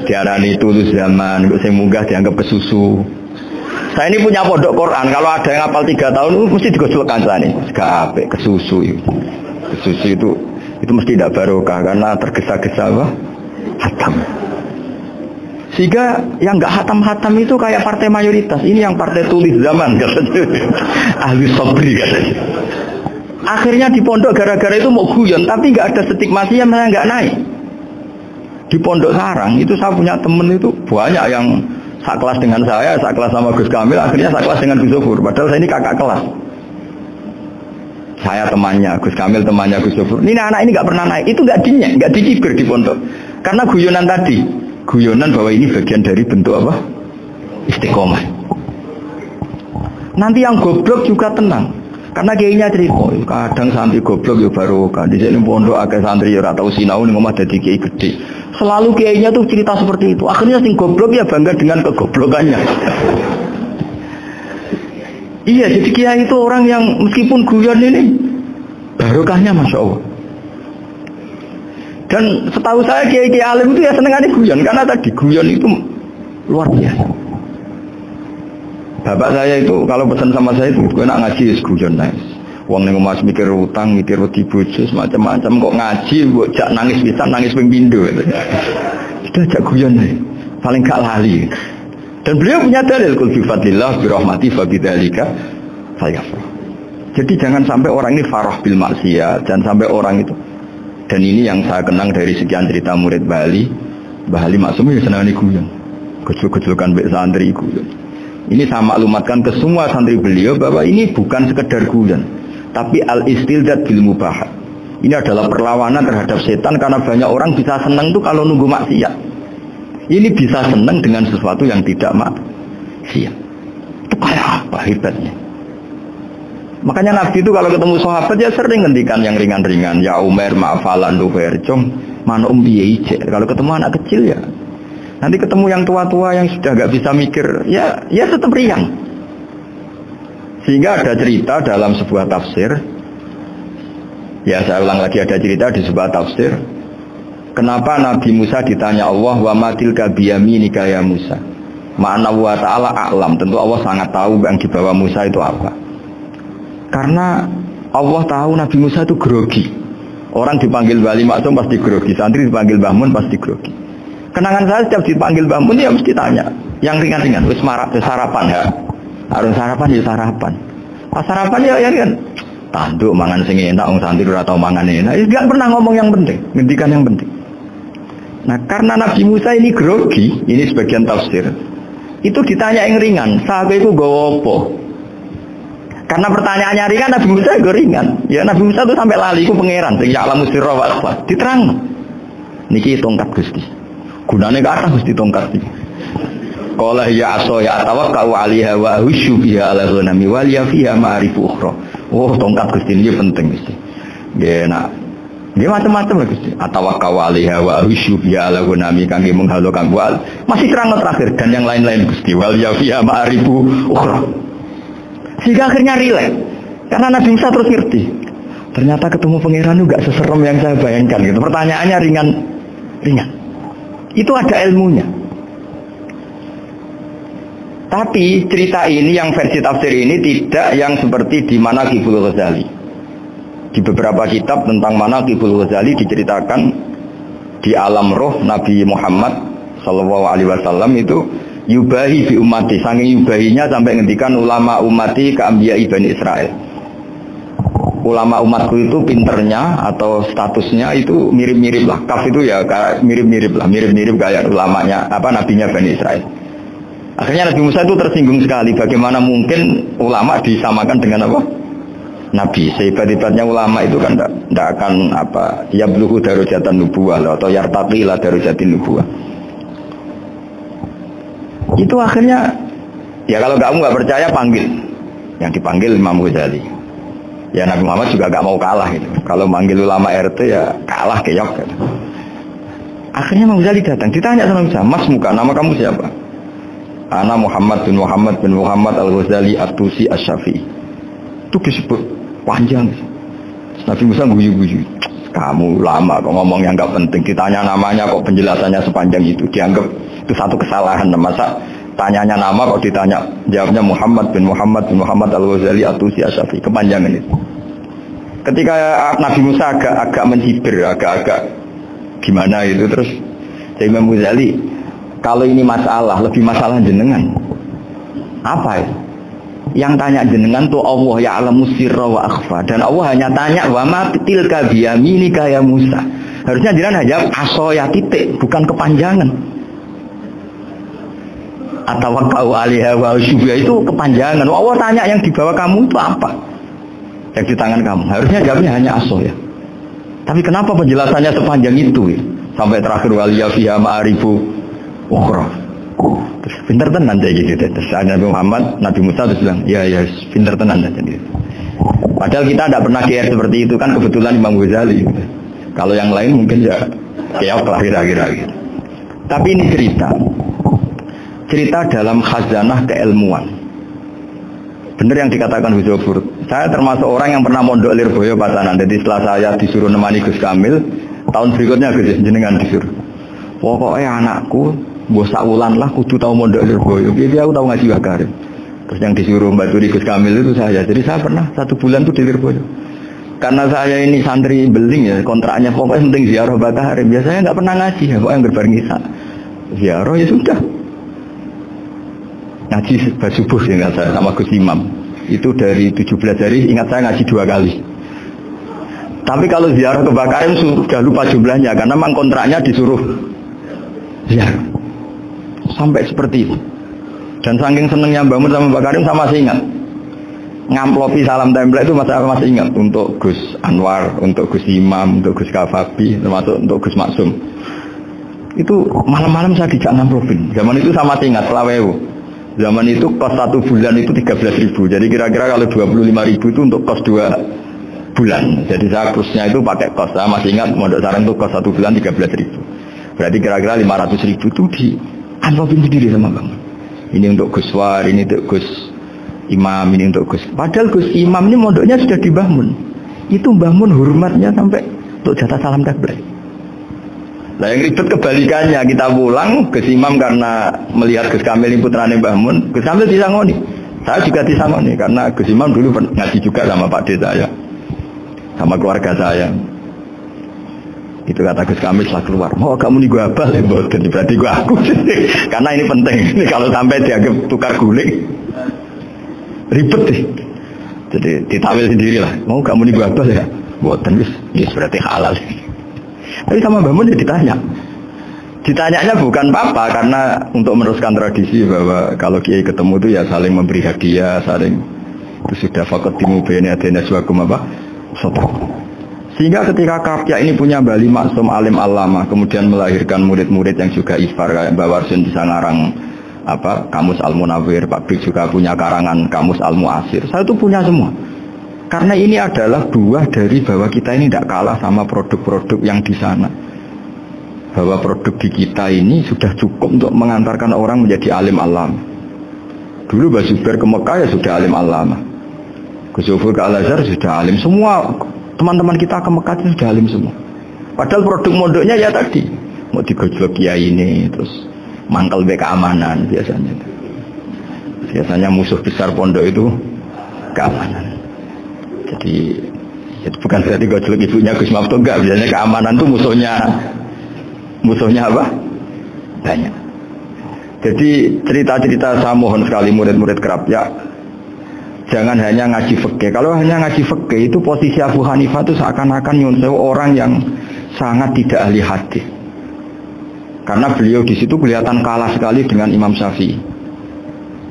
Diarani tulus zaman, kok sing munggah dianggap pesusu. Saya ini punya pondok Quran, kalau ada yang hafal 3 tahun mesti digosok kancane. Gak apik kesusu itu. Kesusu itu mesti tidak barokah karena tergesa-gesa apa? Hatam. Sehingga yang nggak hatam-hatam itu kayak partai mayoritas. Ini yang partai tulis zaman katanya. Ahli sabri katanya. Akhirnya di pondok gara-gara itu mau guyon, tapi nggak ada stigmasi yang nggak naik. Di pondok sarang itu saya punya temen itu banyak yang sekelas dengan saya, sekelas sama Gus Kamil, akhirnya sekelas dengan Gus Yofur. Padahal saya ini kakak kelas. Saya temannya, Gus Kamil temannya Gus Yofur. Ini anak ini nggak pernah naik, itu nggak dinyek, nggak dicibir di pondok. Karena guyonan tadi, guyonan bahwa ini bagian dari bentuk apa? Istiqomah. Nanti yang goblok juga tenang, karena kiainya cerita, kadang santri goblok ya baru kan. Di sini pondok agak santri ya tahu sinau nih ngomong jadi kiai gede. Selalu kiainya tuh cerita seperti itu. Akhirnya sing goblok ya bangga dengan kegoblokannya. Iya, jadi kiai itu orang yang meskipun guyon ini barokahnya masya Allah. Dan setahu saya kiai alim itu ya senengannya guyon, karena tadi guyon itu luar biasa. Bapak saya itu kalau pesan sama saya itu gue nak ngaji guyon nice. Wong ning omah mikir utang, mikir wedi bojo macam-macam kok ngaji mbok jak nangis pisan nangis ping pindho. Itu jak guyon ae. Paling gak lali. Dan beliau punya dalil kul bi fadlillah bi rahmati fa bidzalika fayafrah. Jadi jangan sampai orang ini farah bil maksiat, jangan sampai orang itu. Dan ini yang saya kenang dari sekian cerita murid Bali. Mbah Ali Maksum ya senangane guyon. Gejol-gejolkan mbek santri guyon. Ini saya maklumatkan ke semua santri beliau bahwa ini bukan sekedar guyon, tapi al-istilzat bil mubahat. Ini adalah perlawanan terhadap setan karena banyak orang bisa senang tuh kalau nunggu maksiat. Ini bisa senang dengan sesuatu yang tidak maksiat. Itu kayak apa hebatnya? Makanya Nabi itu kalau ketemu sahabat ya sering ngendikan yang ringan-ringan. Ya Umar ma'afalan dufer cung mana biye ije. Kalau ketemu anak kecil ya. Nanti ketemu yang tua-tua yang sudah gak bisa mikir, ya tetap riang. Sehingga ada cerita dalam sebuah tafsir. Ya saya ulang lagi, ada cerita di sebuah tafsir. Kenapa Nabi Musa ditanya Allah, wa matilka biyaminika ya Musa. Ma'ana wa ta'ala a'lam. Tentu Allah sangat tahu yang dibawa Musa itu apa. Karena Allah tahu Nabi Musa itu grogi. Orang dipanggil Wali Maksum pasti grogi. Santri dipanggil Mbah Mun pasti grogi. Kenangan saya setiap dipanggil Mbah Mun ya mesti tanya. Yang ringan-ringan. Wis sarapan ya. Harus sarapan ya sarapan. Pas sarapan ya kan. Tanduk mangan sing enak wong santri ora tau mangan enak. Enggak pernah ngomong yang penting, ngendikan yang penting. Nah, karena Nabi Musa ini grogi, ini sebagian tafsir. Itu ditanya yang ringan, sahabat itu gowo apa? Karena pertanyaannya ringan, Nabi Musa juga ringan. Ya Nabi Musa itu sampai lali, itu pangeran. Sing ya'lamu sirra wa akhfa. Diterang. Niki tongkat Gusti. Gunane ke atas Gusti tongkat iki. Qala ya aso ya tawakkau 'alaiha wa husyu biha 'ala ghanami wal yafiha ma'rifu ukhra. Oh, tongkat Gusti ini penting Gusti. Nggih nak. Nggih macam-macam lah Gusti. Atawakkau 'alaiha wa husyu biha 'ala ghanami kangge menghalo kang wal. Masih terang terakhir dan yang lain-lain Gusti. Wal yafiha ma'rifu ukhra. Sehingga akhirnya rileks. Karena Nabi Musa terus ngerti. Ternyata ketemu pangeran itu gak seserem yang saya bayangkan gitu. Pertanyaannya ringan. Itu ada ilmunya. Tapi cerita ini yang versi tafsir ini tidak yang seperti di Manaqibul Ghazali. Di beberapa kitab tentang Manaqibul Ghazali diceritakan di alam roh Nabi Muhammad sallallahu alaihi wasallam itu yubahi bi ummati, saking yubahinya sampai ngendikan ulama ummati ka anbiya Bani Israil. Ulama umatku itu pinternya atau statusnya itu mirip-mirip lah. Kaf itu ya mirip-mirip kayak ulamanya nabinya Bani Israil. Akhirnya Nabi Musa itu tersinggung sekali, bagaimana mungkin ulama disamakan dengan apa? Nabi. Sehebat-hebatnya ulama itu kan tidak akan yabluhu darajatan nubuwah atau yartaqila darajatin nubuwah. Itu akhirnya ya kalau kamu nggak percaya panggil. Yang dipanggil Imam Ghazali. Ya Nabi Muhammad juga gak mau kalah gitu. Kalau manggil ulama RT ya kalah keok gitu. Akhirnya Imam Ghazali datang, ditanya sama Musa, "Mas muka, nama kamu siapa?" "Ana Muhammad bin Muhammad Al-Ghazali At-Tusi Asy-Syafi'i." Itu disebut panjang. Nabi Musa guyu-guyu. "Kamu lama kok ngomong yang gak penting, ditanya namanya kok penjelasannya sepanjang itu, dianggap itu satu kesalahan. Masa tanyanya nama kok ditanya jawabnya Muhammad bin Muhammad Al-Ghazali At-Tusi Asy-Syafi'i, kepanjangan itu." Ketika Nabi Musa agak mencibir, agak gimana itu, terus Imam Ghazali, kalau ini masalah, lebih masalah jenengan. Apa ya? Yang tanya jenengan tuh Allah ya'lamu sirra wa akhfa, dan Allah hanya tanya wa ma tilka biyaminika ya Musa. Harusnya jenengan hanya asoya titik, bukan kepanjangan. Atawakkau 'alaiha wa syubha itu kepanjangan. Allah tanya yang di bawah kamu itu apa? Yang di tangan kamu. Harusnya jawabnya hanya asoya. Tapi kenapa penjelasannya sepanjang itu ya? Sampai terakhir waliya fiha ma'arifu ukhra. Terus pinter tenan kayak gitu. Terus Nabi Muhammad, Nabi Musa terus bilang, ya pinter tenan aja gitu. Padahal kita tidak pernah GR seperti itu kan, kebetulan Imam Ghazali gitu. Kalau yang lain mungkin ya keok lah kira-kira gitu. Tapi ini cerita dalam khazanah keilmuan. Benar yang dikatakan Gus Zofur. Saya termasuk orang yang pernah mondok Lirboyo Patanan. Jadi setelah saya disuruh nemani Gus Kamil, tahun berikutnya Gus jenengan disuruh. Pokoknya anakku, mbok sakulan lah kudu tahu mondok Lirboyo. Jadi aku tahu ngaji Wakarim. Terus yang disuruh Mbak Turi Gus Kamil itu saya. Jadi saya pernah 1 bulan tuh di Lirboyo. Karena saya ini santri beling ya, kontraknya pokoknya penting ziarah Bakarim. Biasanya nggak pernah ngaji ya, pokoknya berbareng Isa. Ziarah ya sudah. Ngaji subuh ingat saya sama Gus Imam. Itu dari 17 hari ingat saya ngaji 2 kali. Tapi kalau ziarah ke Bakarim sudah lupa jumlahnya karena memang kontraknya disuruh ziarah. Sampai seperti itu. Dan saking senengnya bangun sama Bakarim saya masih ingat. Ngamplopi salam tempel itu masih ingat untuk Gus Anwar, untuk Gus Imam, untuk Gus Kafabi, termasuk untuk Gus Maksum. Itu malam-malam saya dijak ngamplopin. Zaman itu saya masih ingat Selawewu. Zaman itu kos 1 bulan itu 13.000. Jadi kira-kira kalau 25.000 itu untuk kos 2 bulan. Jadi saya kosnya itu pakai kos. Saya masih ingat Mondok Sarang itu kos 1 bulan 13.000. Berarti kira-kira 500.000 itu di amplopin sendiri sama Bang. Ini untuk Gus War, ini untuk Gus Imam, ini untuk Gus. Padahal Gus Imam ini mondoknya sudah di Mbah Mun. Itu Mbah Mun hormatnya sampai untuk jatah salam takbir. Nah yang ribet kebalikannya, kita pulang Gus Imam karena melihat Gus Kamil ini putrane Mbah Mun, Gus Kamil disangoni. Saya juga disangoni karena Gus Imam dulu ngaji juga sama Pak D saya, sama keluarga saya. Itu kata Gus Kamil setelah keluar, "Oh kamu nih gua abal ya boten, berarti gua aku." Karena ini penting. Ini kalau sampai dianggap tukar guling, ribet deh. Jadi ditawil sendiri lah. "Mau kamu nih gua abal ya?" "Boten wis, berarti halal." Tapi sama Mbah Mun ditanya. Ditanyanya bukan apa karena untuk meneruskan tradisi bahwa kalau kiai ketemu itu ya saling memberi hadiah, saling itu sudah fakat dimubeni adena suakum apa? Soto. Sehingga ketika Kapya ini punya Bali Maksum Alim Alama, kemudian melahirkan murid-murid yang juga ifar kayak Mbak Warsun bisa ngarang Kamus Al-Munawwir, Pak Bik juga punya karangan Kamus Al-Mu'asir. Saya itu punya semua. Karena ini adalah buah dari bahwa kita ini tidak kalah sama produk-produk yang di sana. Bahwa produk di kita ini sudah cukup untuk mengantarkan orang menjadi alim alama. Dulu Mbah Zubair ke Mekah ya sudah alim alama. Gus Zofur ke Al-Azhar sudah alim. Semua Teman-teman kita ke Mekah itu sudah alim semua. Padahal produk mondoknya ya tadi mau digojlok kiai ini, terus mangkal be keamanan biasanya. Biasanya musuh besar pondok itu keamanan. Jadi itu bukan berarti gojlok ibunya Gus Maftuh, enggak. Biasanya keamanan itu musuhnya apa? Banyak. Jadi cerita-cerita saya mohon sekali murid-murid kerap ya, jangan hanya ngaji fikih. Kalau hanya ngaji fikih itu posisi Abu Hanifah itu seakan-akan nyun sewu orang yang sangat tidak ahli hadis. Karena beliau di situ kelihatan kalah sekali dengan Imam Syafi'i.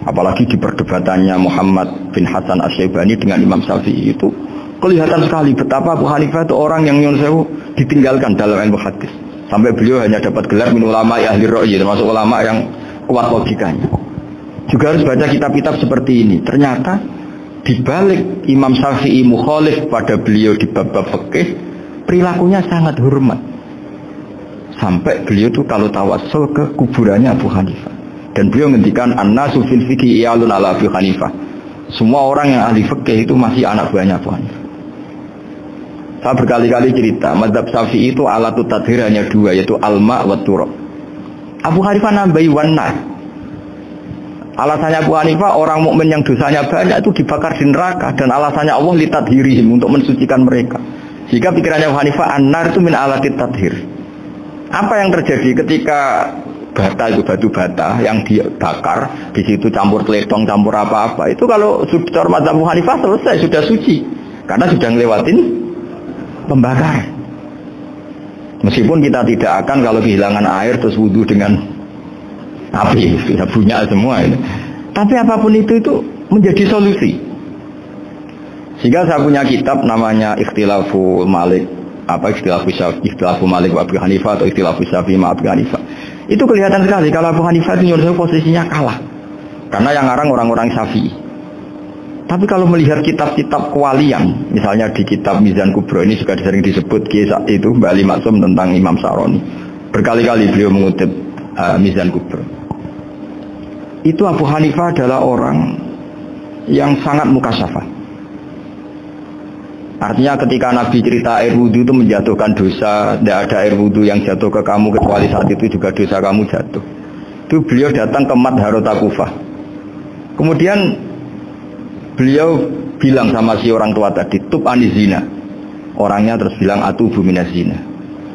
Apalagi di perdebatannya Muhammad bin Hasan Asy-Syaibani dengan Imam Syafi'i itu kelihatan sekali betapa Abu Hanifah itu orang yang nyun sewu ditinggalkan dalam ilmu hadis. Sampai beliau hanya dapat gelar min ulama ahli ra'yi, termasuk ulama yang kuat logikanya. Juga harus baca kitab-kitab seperti ini. Ternyata di balik Imam Syafi'i mukhalif pada beliau di bab-bab fikih, perilakunya sangat hormat. Sampai beliau itu kalau tawassul ke kuburannya Abu Hanifah. Dan beliau ngendikan an-nasu fil fiqhi iyalun ala Abu Hanifah. Semua orang yang ahli fikih itu masih anak buahnya Abu Hanifah. Saya berkali-kali cerita, mazhab Syafi'i itu alatut tadhir hanya dua, yaitu alma wa turab. Abu Hanifah nambahi wana. Alasannya Abu Hanifah, orang mukmin yang dosanya banyak itu dibakar di neraka, dan alasannya Allah litadhirihim, untuk mensucikan mereka. Jika pikirannya Abu Hanifah, an-nar itu min alatit tadhir. Apa yang terjadi ketika bata itu batu bata yang dibakar, di situ campur teletong, campur apa-apa, itu kalau sudah mazhab Abu Hanifah selesai, sudah suci, karena sudah ngelewatin pembakaran. Meskipun kita tidak akan kalau kehilangan air terus wudu dengan api, sudah punya semua itu. Tapi apapun itu menjadi solusi. Sehingga saya punya kitab namanya Ikhtilafu Malik, Ikhtilafu Malik wa Abu Hanifah atau Ikhtilafu Syafi'i ma Abu Hanifah. Itu kelihatan sekali kalau Abu Hanifah itu posisinya kalah. Karena yang ngarang orang-orang Syafi'i. Tapi kalau melihat kitab-kitab kewalian, misalnya di kitab Mizan Kubro ini juga sering disebut kisah itu Mbak Ali Maksum tentang Imam Saroni. Berkali-kali beliau mengutip Mizan Kubro. Itu Abu Hanifah adalah orang yang sangat mukasyafah. Artinya ketika Nabi cerita air wudhu itu menjatuhkan dosa, tidak ada air wudhu yang jatuh ke kamu kecuali saat itu juga dosa kamu jatuh. Itu beliau datang ke Madharota Kufah. Kemudian beliau bilang sama si orang tua tadi, tub anizina. Orangnya terus bilang atubu minazina.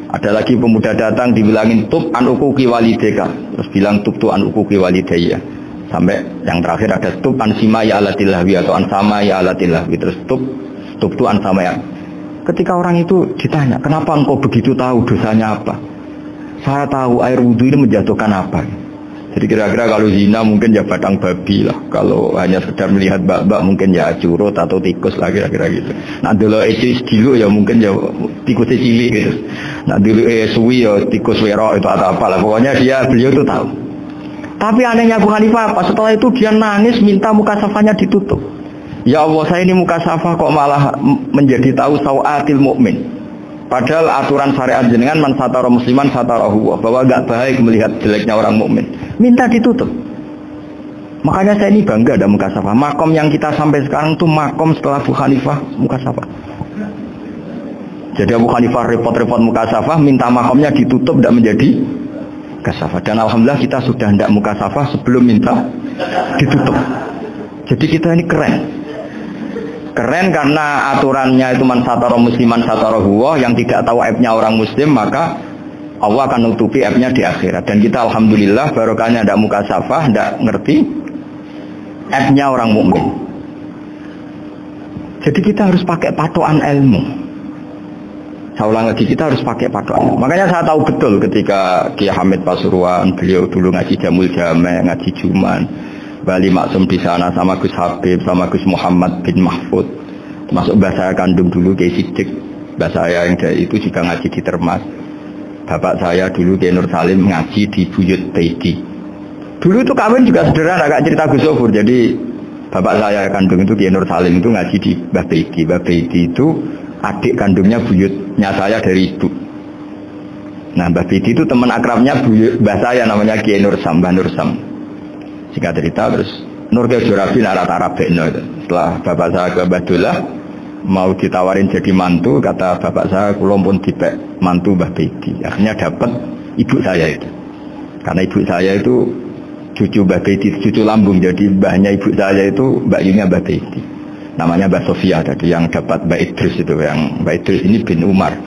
Ada lagi pemuda datang dibilangin tub an ukuki walideka, terus bilang tub tu an ukuki walidaya. Sampai yang terakhir ada tub an simai alatilahwi atau an samai alatilahwi, terus tub tu an samai. Ketika orang itu ditanya, kenapa engkau begitu tahu dosanya apa? Saya tahu air wudhu ini menjatuhkan apa. Jadi kira-kira kalau zina mungkin ya batang babi lah. Kalau hanya sekedar melihat bak-bak mungkin ya curut atau tikus lah kira-kira gitu. Nah dulu dulu ya mungkin ya tikus cilik gitu. Nah dulu suwi ya tikus werok itu atau apalah. Pokoknya beliau itu tahu. Tapi anehnya Abu Hanifah apa? Setelah itu dia nangis minta muka safanya ditutup. Ya Allah, saya ini muka safah kok malah menjadi tahu sawatil mukmin. Padahal aturan syariat jenengan man satara musliman satarahu, bahwa enggak baik melihat jeleknya orang mukmin. Minta ditutup. Makanya saya ini bangga ada muka safah. Makom yang kita sampai sekarang itu makom setelah Abu Hanifah muka safah. Jadi Abu Hanifah repot-repot muka safah, minta makomnya ditutup tidak menjadi kasafah. Dan alhamdulillah kita sudah tidak muka safah sebelum minta ditutup. Jadi kita ini keren. Keren karena aturannya itu man satara musliman satarahu, yang tidak tahu aibnya orang muslim maka Allah akan nutupi aibnya di akhirat. Dan kita alhamdulillah barokahnya tidak muka safah, tidak ngerti aibnya orang mukmin. Jadi kita harus pakai patokan ilmu. Saya ulang lagi, kita harus pakai patokan. Makanya saya tahu betul ketika Kiai Hamid Pasuruan, beliau dulu ngaji Jamul Jame, ngaji Juman, Bali Maksum di sana sama Gus Habib, sama Gus Muhammad bin Mahfud, termasuk mbah saya kandung dulu Kiai Sidik, mbah saya yang dari itu juga ngaji di Termas. Bapak saya dulu Kiai Nur Salim ngaji di Buyut Baiti. Dulu itu kawin juga sederhana, agak cerita Gus Sofur. Jadi bapak saya kandung itu Kiai Nur Salim itu ngaji di Mbah Baiti. Mbah Baiti itu adik kandungnya buyutnya saya dari ibu. Nah Mbah Baiti itu teman akrabnya mbah saya namanya Kiai Nur Sam, Mbah Nur Sam. Singkat cerita terus Nur Kiai Jurabi Arab itu. Setelah bapak saya ke Badullah, mau ditawarin jadi mantu, kata bapak saya, kula pun dipek mantu Mbah Bedi. Akhirnya dapat ibu saya itu. Karena ibu saya itu cucu Mbah Bedi, cucu lambung. Jadi mbahnya ibu saya itu Mbak Yunya Mbah Bedi. Namanya Mbak Sofia tadi yang dapat Mbak Idris itu. Yang Mbak Idris ini bin Umar.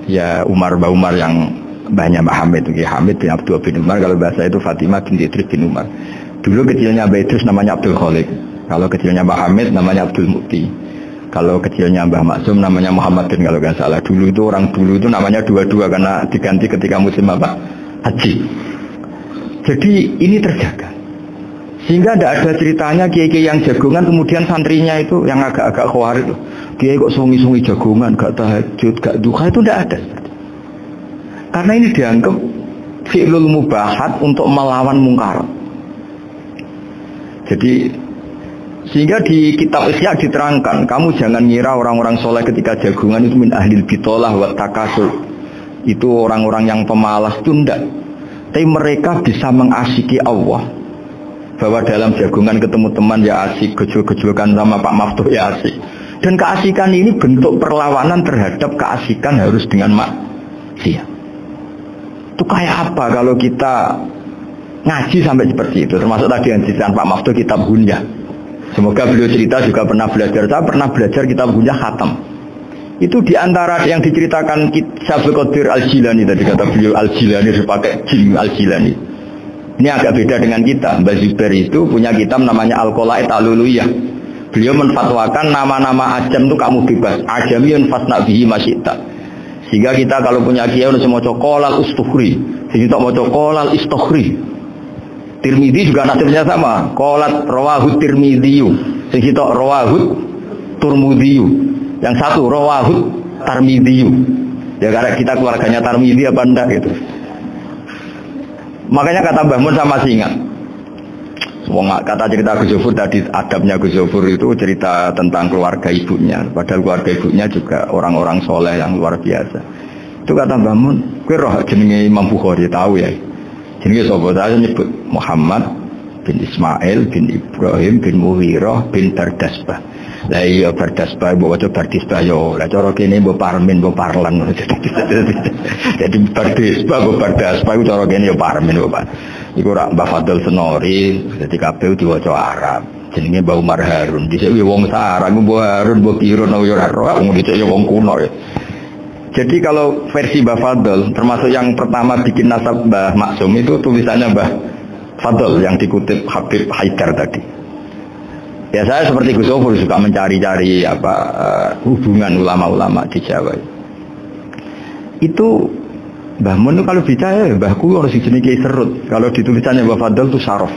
Ya Mbak Umar yang mbahnya Mbak Hamid. Hamid bin Abdul bin Umar. Kalau bahasa itu Fatimah bin Idris bin Umar. Dulu kecilnya Mbak Idris namanya Abdul Khalik. Kalau kecilnya Mbak Hamid namanya Abdul Mukti. Kalau kecilnya Mbah Maksum namanya Muhammadin kalau nggak salah. Dulu itu orang dulu itu namanya dua-dua karena diganti ketika musim apa? Haji. Jadi ini terjaga. Sehingga tidak ada ceritanya kiai-kiai yang jagongan kemudian santrinya itu yang agak-agak khawatir itu. Kiai kok sungi-sungi jagongan, gak tahajud, gak duha, itu tidak ada. Karena ini dianggap fi'lul mubahat untuk melawan mungkar. Jadi sehingga di kitab Ihya diterangkan, kamu jangan ngira orang-orang soleh ketika jagungan itu min ahlil bitolah wa takasur. Itu orang-orang yang pemalas, itu enggak. Tapi mereka bisa mengasiki Allah. Bahwa dalam jagungan ketemu teman ya asik, gejol-gejolkan sama Pak Maftuh ya asik. Dan keasikan ini bentuk perlawanan terhadap keasikan harus dengan maksiat. Itu kayak apa kalau kita ngaji sampai seperti itu. Termasuk tadi yang disebutkan Pak Maftuh kitab Hunyah. Semoga beliau cerita juga pernah belajar. Saya pernah belajar kitab Hunyah khatam. Itu diantara yang diceritakan Syabul Qadir Al-Jilani tadi kata beliau Al-Jilani dipakai jim Al-Jilani. Ini agak beda dengan kita. Mbah Zubair itu punya kitab namanya Al-Qolaid Al-Luluyah. Beliau menfatwakan nama-nama ajam itu kamu bebas. Ajamiyun fasna bihi masyita. Sehingga kita kalau punya kiai harus mau qolal ustukhri. Sehingga mau qolal istukhri. Tirmidzi juga nasibnya sama. Qolat rawahut Tirmidzi. Sing sitok rawahut Turmudzi. Yang satu rawahut Tarmidzi. Ya karena kita keluarganya Tarmidzi apa enggak gitu. Makanya kata Mbah Mun sama masih ingat. Kata cerita Gus Zofur tadi, adabnya Gus Zofur itu cerita tentang keluarga ibunya. Padahal keluarga ibunya juga orang-orang soleh yang luar biasa. Itu kata Mbah Mun, kowe roh jenenge Imam Bukhari tahu ya. Jenenge sapa? Saya nyebut Muhammad bin Ismail bin Ibrahim bin Mughirah bin Bardasbah. Lah iya Bardasbah mbok waca Bardisbah yo. Lah cara kene mbok Parmin mbok Parlan. Jadi Bardisbah mbok Bardasbah iku cara kene yo Parmin mbok. Iku ora Mbah Fadl Senori, dadi kabeh diwaca Arab. Jenenge Mbah Umar Harun. Dhisik wong sarang Mbah Harun mbok Kirun yo ora ora wong dhisik yo wong kuno ya. Jadi kalau versi Mbah Fadl, termasuk yang pertama bikin nasab Mbah Maksum itu tulisannya Mbah Fadl yang dikutip Habib Haidar tadi. Ya saya seperti Gus Zofur suka mencari-cari hubungan ulama-ulama di Jawa. Itu Mbah Mun kalau bicara Mbahku harus jenis Kiai Serut. Kalau ditulisannya Mbah Fadl itu Sarof.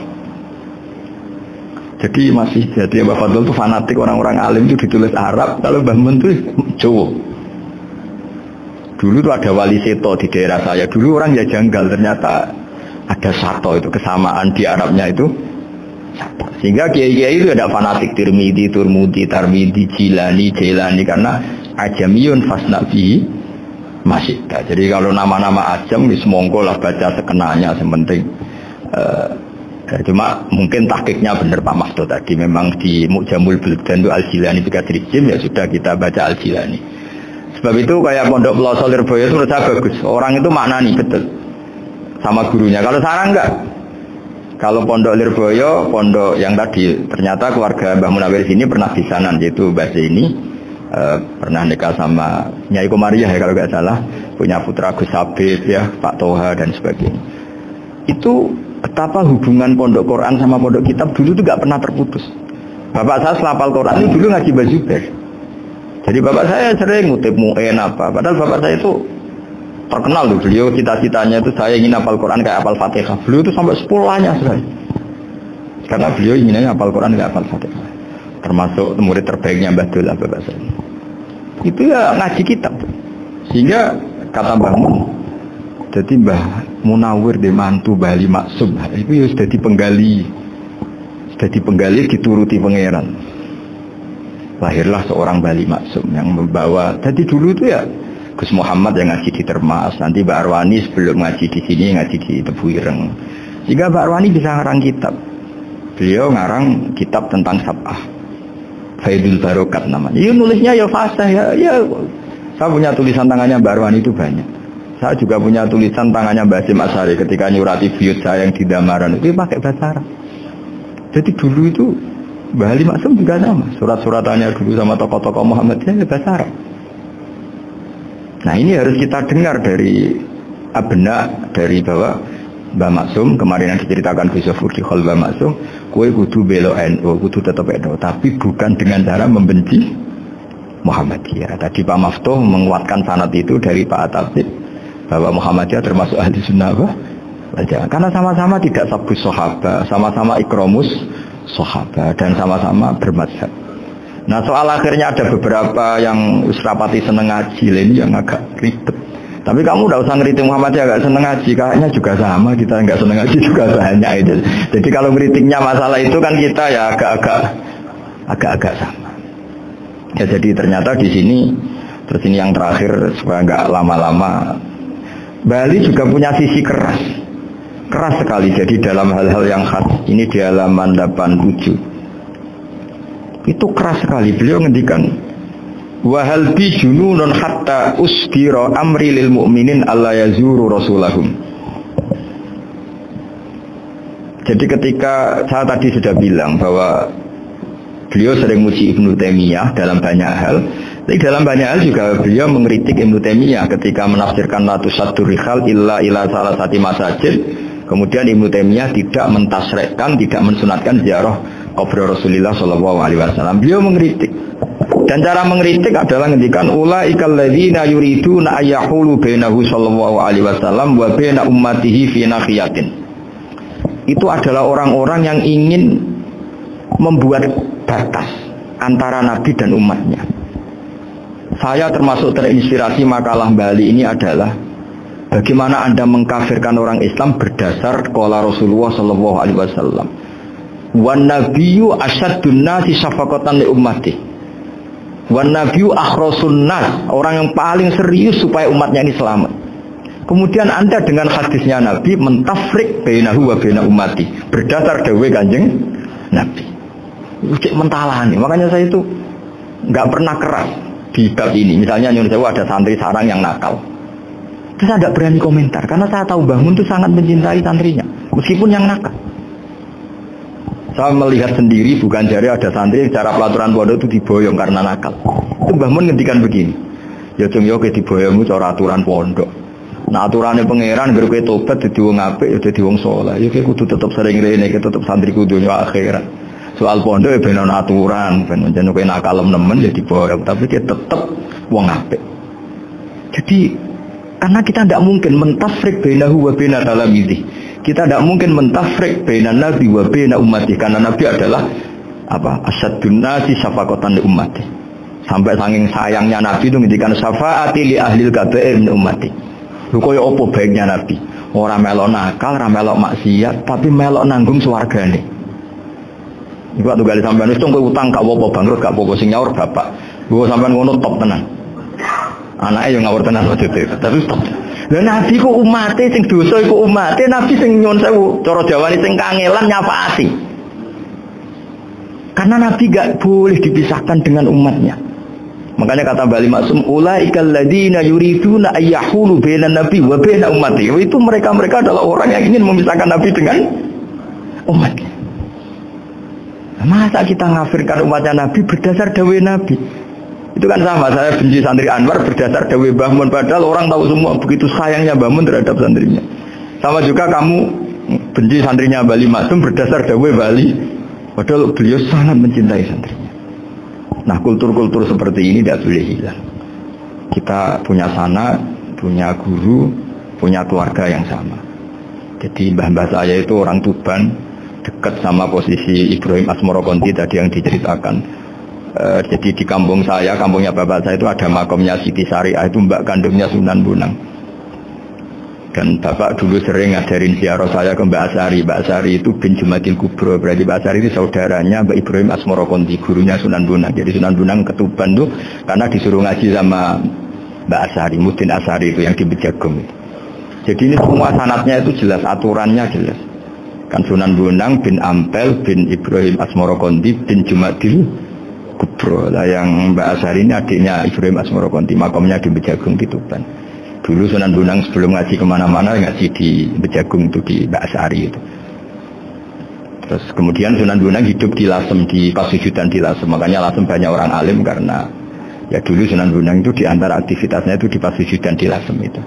Jadi Mbah Fadl itu fanatik orang-orang alim itu ditulis Arab. Kalau Mbah Mun itu Jawa. Dulu tuh ada wali seto di daerah saya. Dulu orang ya janggal, ternyata ada sato itu kesamaan di Arabnya itu. Sehingga kiai-kiai itu ada fanatik Tirmidzi, Turmudi, Tarmidi, Jilani, Jailani karena ajamiyun fasnabi masyita. Jadi kalau nama-nama ajam monggo lah baca sekenanya sementing. Cuma mungkin tahqiqnya benar Pak Mahdo tadi. Memang di Mu'jamul Buldan itu Al-Jilani Bikadri Jim ya sudah kita baca Al-Jilani. Sebab itu kayak Pondok Pelosok Lirboyo itu menurut saya bagus. Orang itu maknani betul sama gurunya. Kalau sekarang enggak. Kalau Pondok Lirboyo, pondok yang tadi ternyata keluarga Mbah Munawir sini pernah di sana, yaitu Mbah ini pernah nikah sama Nyai Komariah ya kalau nggak salah, punya putra Gus Habib ya, Pak Toha dan sebagainya. Itu betapa hubungan Pondok Quran sama Pondok Kitab dulu itu nggak pernah terputus. Bapak saya selapal Quran itu dulu ngaji Mbah Zubair. Jadi bapak saya sering ngutip mu'en apa. Padahal bapak saya itu terkenal loh. Beliau cita-citanya itu saya ingin hafal Quran kayak hafal Fatihah. Beliau itu sampai sepulahnya saya. Karena beliau inginnya hafal Quran kayak hafal Fatihah. Termasuk murid terbaiknya Mbah Dullah bapak saya. Itu ya ngaji kitab. Sehingga kata Mbah Mun, jadi Mbah Munawir di mantu Bali Maksum. Itu ya sudah dipenggali. Sudah dipenggali dituruti pangeran. Lahirlah seorang Bali Maksum yang membawa. Jadi dulu itu ya Gus Muhammad yang ngaji di Termas, nanti Mbak Arwani sebelum ngaji di sini ngaji di Tebu Ireng. Sehingga Mbak Arwani bisa ngarang kitab. Beliau ngarang kitab tentang Sab'ah. Faidul Barokat namanya. Ya nulisnya ya fasih ya. Saya punya tulisan tangannya Mbak Arwan itu banyak. Saya juga punya tulisan tangannya Mbak Hasyim Asy'ari ketika nyurati buyut saya yang di Damaran itu pakai bahasa Arab. Jadi dulu itu Mbah Ali Maksum juga sama. Surat-suratannya dulu sama tokoh-tokoh Muhammadiyah bahasa Arab. Nah ini harus kita dengar dari benak dari bahwa Mbah Maksum kemarin yang diceritakan Yusuf di Khol Mbah Maksum, kowe kudu belo NU, kudu tetap NU, tapi bukan dengan cara membenci Muhammadiyah. Tadi Pak Maftuh menguatkan sanad itu dari Pak Atabid bahwa Muhammadiyah termasuk ahli sunnah karena sama-sama tidak sabus sahabat, sama-sama ikramus sahabat dan sama-sama bermadzhab. Nah soal akhirnya ada beberapa yang rapati seneng ngaji ini yang agak ribet. Tapi kamu udah usah ngeritik Muhammadiyah agak seneng ngaji, kayaknya juga sama kita nggak seneng ngaji juga banyak itu. Jadi kalau kritiknya masalah itu kan kita ya agak sama. Ya jadi ternyata di sini terus ini yang terakhir supaya nggak lama-lama, Bali juga punya sisi keras sekali. Jadi dalam hal-hal yang khas ini di halaman 87 itu keras sekali. Beliau ngendikan wahal bi jununun hatta usbira amri lil mu'minin alla yazuru rasulahum. Jadi ketika saya tadi sudah bilang bahwa beliau sering muji Ibnu Taimiyah dalam banyak hal. Tapi dalam banyak hal juga beliau mengkritik Ibnu Taimiyah ketika menafsirkan la tusaddur rikhal illa ila salasati masajid. Kemudian Ibnu Taimiyah tidak mentasrekkan, tidak mensunatkan ziarah kubur Rasulullah sallallahu alaihi wasallam. Beliau mengkritik. Dan cara mengkritik adalah ngendikan ulaikal ladzina yuriduna ayyahulu bainahu sallallahu alaihi wasallam wa baina ummatihi fi nahiyatin. Itu adalah orang-orang yang ingin membuat batas antara Nabi dan umatnya. Saya termasuk terinspirasi makalah Bali ini adalah bagaimana Anda mengkafirkan orang Islam berdasar qala Rasulullah sallallahu alaihi wasallam. Wan nabiyyu asyaddun nasi syafaqatan li ummati. Wan nabiyyu akhrasun nas, orang yang paling serius supaya umatnya ini selamat. Kemudian Anda dengan hadisnya Nabi mentafrik bainahu wa baina ummati berdasar dawuh Kanjeng Nabi. Cek mentalani. Makanya saya itu nggak pernah keras di bab ini. Misalnya Nyun Sewu ada santri sarang yang nakal. Terus saya tidak berani komentar karena saya tahu Mbah Mun itu sangat mencintai santrinya, meskipun yang nakal. Saya melihat sendiri bukan jari ada santri cara pelaturan pondok itu diboyong karena nakal. Itu Mbah Mun ngendikan begini. Ya cung yo ke diboyongmu cara aturan pondok. Nah aturannya pangeran gara kowe tobat dadi wong apik ya dadi wong saleh. Ya kowe kudu tetep sering rene, tetep santri kudu dunya akhirat. Soal pondok ya ben ana aturan, ben jenenge kowe nakal nemen ya diboyong, tapi dia tetep wong apik. Jadi karena kita tidak mungkin mentafrik bainahu wa baina talamizi. Kita tidak mungkin mentafrik baina nabi wa baina ummati karena nabi adalah apa? Asyaddun nasi syafaqatan li ummati. Sampai saking sayangnya nabi itu ngendikan syafaati li ahlil kaba'ir min ummati. Lho kaya apa baiknya nabi? Ora melok nakal, ora melok maksiat, tapi melok nanggung swargane. Iku waktu kali sampean wis kowe utang gak apa-apa, bangkrut gak apa-apa, sing nyaur bapak. Gua sampean ngono top tenan. Anake yo ngawur tenan maksudnya, tapi top. Lah nabi ku umate sing dosa iku umate, nabi sing nyuwun sewu, cara Jawane sing kangelan nyafaati. Karena nabi gak boleh dipisahkan dengan umatnya. Makanya kata Bali Maksum, ulaikal ladzina yuriduna ayyahulu bainan nabi wa baina ummati. Itu mereka-mereka adalah orang yang ingin memisahkan nabi dengan umatnya. Masa kita ngafirkan umatnya nabi berdasar dawuh nabi? Itu kan sama, saya benci santri Anwar berdasar dawuh Mbah Mun, padahal orang tahu semua begitu sayangnya Mbah Mun terhadap santrinya. Sama juga kamu benci santrinya Bali Maksum berdasar dawuh Bali, padahal beliau sangat mencintai santrinya. Nah kultur-kultur seperti ini tidak boleh hilang. Kita punya sana, punya guru, punya keluarga yang sama. Jadi mbah-mbah saya itu orang Tuban, dekat sama posisi Ibrahim Asmorokonti tadi yang diceritakan. Jadi di kampung saya, kampungnya bapak saya itu ada makomnya Siti Syariah, itu mbak kandungnya Sunan Bonang. Dan bapak dulu sering ngajarin ziarah saya ke Mbak Asari. Mbak Asari itu bin Jumadil Kubro, berarti Mbak Asari itu saudaranya Mbak Ibrahim Asmorokonti, gurunya Sunan Bonang. Jadi Sunan Bonang ke Tuban tuh karena disuruh ngaji sama Mbak Asari, Mudin Asari itu yang di Bejagong. Jadi ini semua sanatnya itu jelas, aturannya jelas. Kan Sunan Bonang bin Ampel bin Ibrahim Asmorokonti bin Jumadil Kubro lah, yang Mbak Azhari ini adiknya Ibrahim Asmoro Konti, makamnya di Bejagung di Tuban. Dulu Sunan Bonang sebelum ngaji kemana-mana ngaji di Bejagung itu, di Mbak Azhari itu. Terus kemudian Sunan Bonang hidup di Lasem, di Pasujudan di Lasem. Makanya Lasem banyak orang alim karena ya dulu Sunan Bonang itu di antara aktivitasnya itu di Pasujudan di Lasem itu.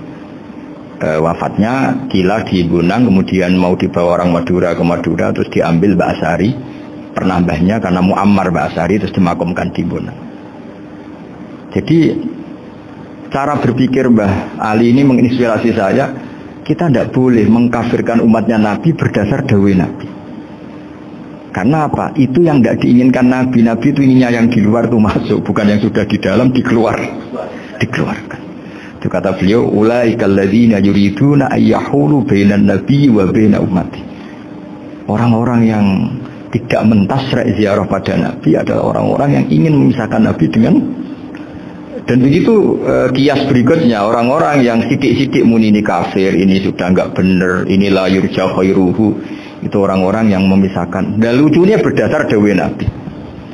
Wafatnya kila di Bonang, kemudian mau dibawa orang Madura ke Madura, terus diambil Mbak Azhari, pernambahnya karena Muammar Mbak Azhari, terus dimakamkan di Bonang. Jadi cara berpikir Mbah Ali ini menginspirasi saya. Kita tidak boleh mengkafirkan umatnya Nabi berdasar dawai Nabi. Karena apa? Itu yang tidak diinginkan Nabi. Nabi itu inginnya yang di luar itu masuk, bukan yang sudah di dalam dikeluarkan. Itu kata beliau, ulaikal ladzina yuriduna ayyahulu bainan nabi wa baina ummati. Orang-orang yang tidak mentasrek ziarah pada Nabi adalah orang-orang yang ingin memisahkan Nabi dengan. Dan begitu kias berikutnya, orang-orang yang sidik-sidik muni ini kafir, ini sudah enggak benar, ini la yurja khairuhu, itu orang-orang yang memisahkan. Dan lucunya berdasar dawai Nabi.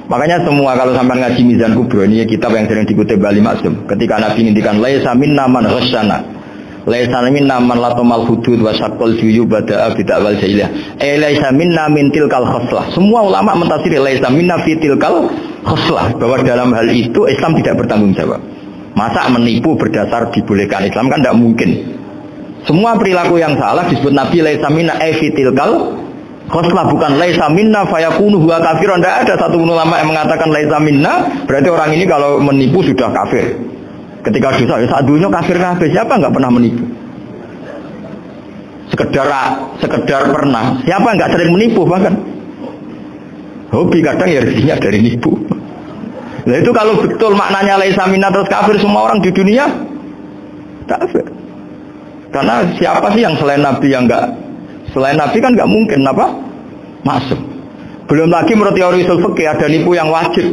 Makanya semua kalau sampai ngaji Mizan Kubro, ini kitab yang sering dikutip Bali Maksum, ketika Nabi ngintikan laisa minna man ghasyana, laisa minna man latamal hudud wa syaqqal juyub bada'a bid'awal jahiliyah, laisa minna min tilkal khoslah. Semua ulama mentafsir laisa minna fi tilkal khoslah, bahwa dalam hal itu Islam tidak bertanggung jawab. Masa menipu berdasar dibolehkan Islam, kan tidak mungkin. Semua perilaku yang salah disebut Nabi laisa minna fi tilkal khoslah, bukan laisa minna fayakunu huwa kafirun. Tidak ada satu ulama yang mengatakan laisa minna berarti orang ini kalau menipu sudah kafir. Ketika dosa, ya saat dulunya kafir. Siapa nggak pernah menipu? Sekedar pernah. Siapa nggak sering menipu bahkan? Hobi kadang ya rezekinya dari nipu. Nah itu kalau betul maknanya laisa minna terus kafir semua orang di dunia kafir. Karena siapa sih yang selain Nabi yang nggak? Selain Nabi kan nggak mungkin apa masuk. Belum lagi menurut teori usul fikih ada nipu yang wajib.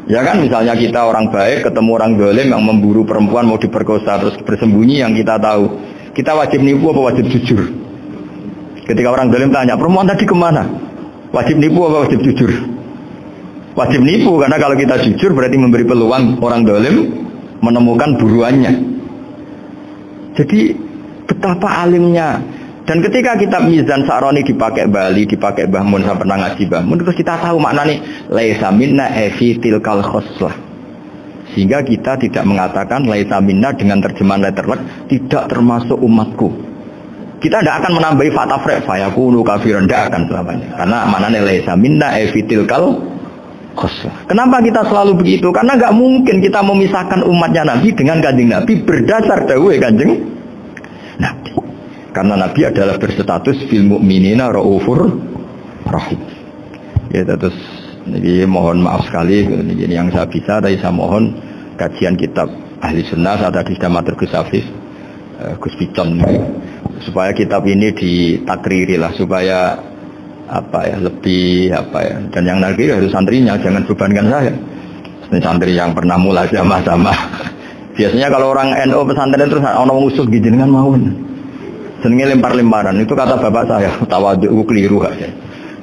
Ya kan, misalnya kita orang baik ketemu orang zalim yang memburu perempuan mau diperkosa terus bersembunyi, yang kita tahu, kita wajib nipu apa wajib jujur? Ketika orang zalim tanya, perempuan tadi kemana? Wajib nipu apa wajib jujur? Wajib nipu, karena kalau kita jujur berarti memberi peluang orang zalim menemukan buruannya. Jadi betapa alimnya. Dan ketika kitab Mizan Sa'roni dipakai Bali, dipakai Mbah Mun, saya pernah ngaji Mbah Mun, terus kita tahu maknanya laisa minna fi tilkal khoslah. Sehingga kita tidak mengatakan laisa minna dengan terjemahan letterlek tidak termasuk umatku. Kita tidak akan menambahi fatafrek fayakunu kafiran, tidak akan selamanya. Karena maknanya laisa minna fi tilkal khoslah. Kenapa kita selalu begitu? Karena nggak mungkin kita memisahkan umatnya Nabi dengan Kanjeng Nabi berdasar dawuh Kanjeng Nabi. Karena Nabi adalah berstatus fil mu'minina raufur rahim. Ya terus ini mohon maaf sekali ini yang saya bisa, tapi saya mohon kajian kitab Ahli Sunnah saat tadi sudah matur Gus Hafiz, Gus Picon, supaya kitab ini ditakriri lah, supaya apa ya, lebih apa ya, dan yang lagi harus santrinya, jangan bebankan saya. Ini santri yang pernah mulai sama-sama. Biasanya kalau orang NU pesantren terus orang usul gitu dengan mauan. Senengnya lempar-lemparan, itu kata bapak saya, tawadhu itu keliru aja.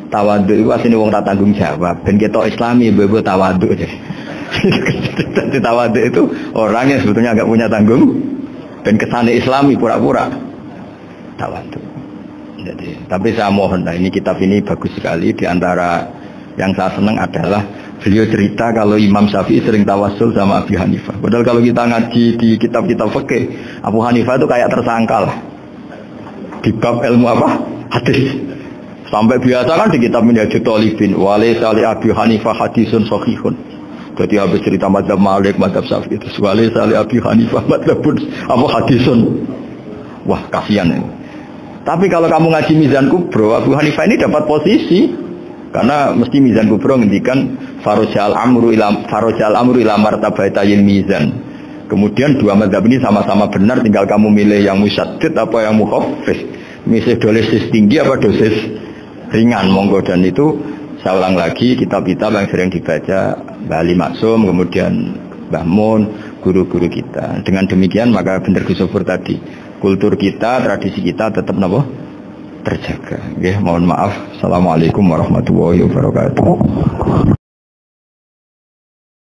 Tawadhu itu aslinya wong tak tanggung jawab. Ben kita Islami bebo tawadhu aja. Jadi tawadhu itu orang yang sebetulnya agak punya tanggung. Ben kesane Islami pura-pura tawadhu. Jadi, tapi saya mohon, nah ini kitab ini bagus sekali. Di antara yang saya senang adalah beliau cerita kalau Imam Syafi'i sering tawassul sama Abu Hanifah. Padahal kalau kita ngaji di kitab-kitab fikih, Abu Hanifah itu kayak tersangka lah. Di bab ilmu apa? Hadis. Sampai biasa kan di kitab Minhajul Talibin, walaysa li Abi Hanifah hadisun sahihun. Jadi habis cerita mazhab Malik, mazhab Syafi'i itu walaysa li Abi Hanifah madzhabun apa hadisun. Wah, kasihan ini. Tapi kalau kamu ngaji Mizan Kubro, Abu Hanifah ini dapat posisi karena mesti Mizan Kubro ngendikan farajal amru ila martabatayil mizan. Kemudian dua mazhab ini sama-sama benar, tinggal kamu milih yang musyaddid apa yang mukhaffif. Milih dosis tinggi apa dosis ringan, monggo. Dan itu saya ulang lagi, kitab-kitab yang sering dibaca Bali Maksum, kemudian Mbah Mun, guru-guru kita. Dengan demikian maka benar Gusofur tadi, kultur kita, tradisi kita tetap terjaga. Mohon maaf. Assalamualaikum warahmatullahi wabarakatuh.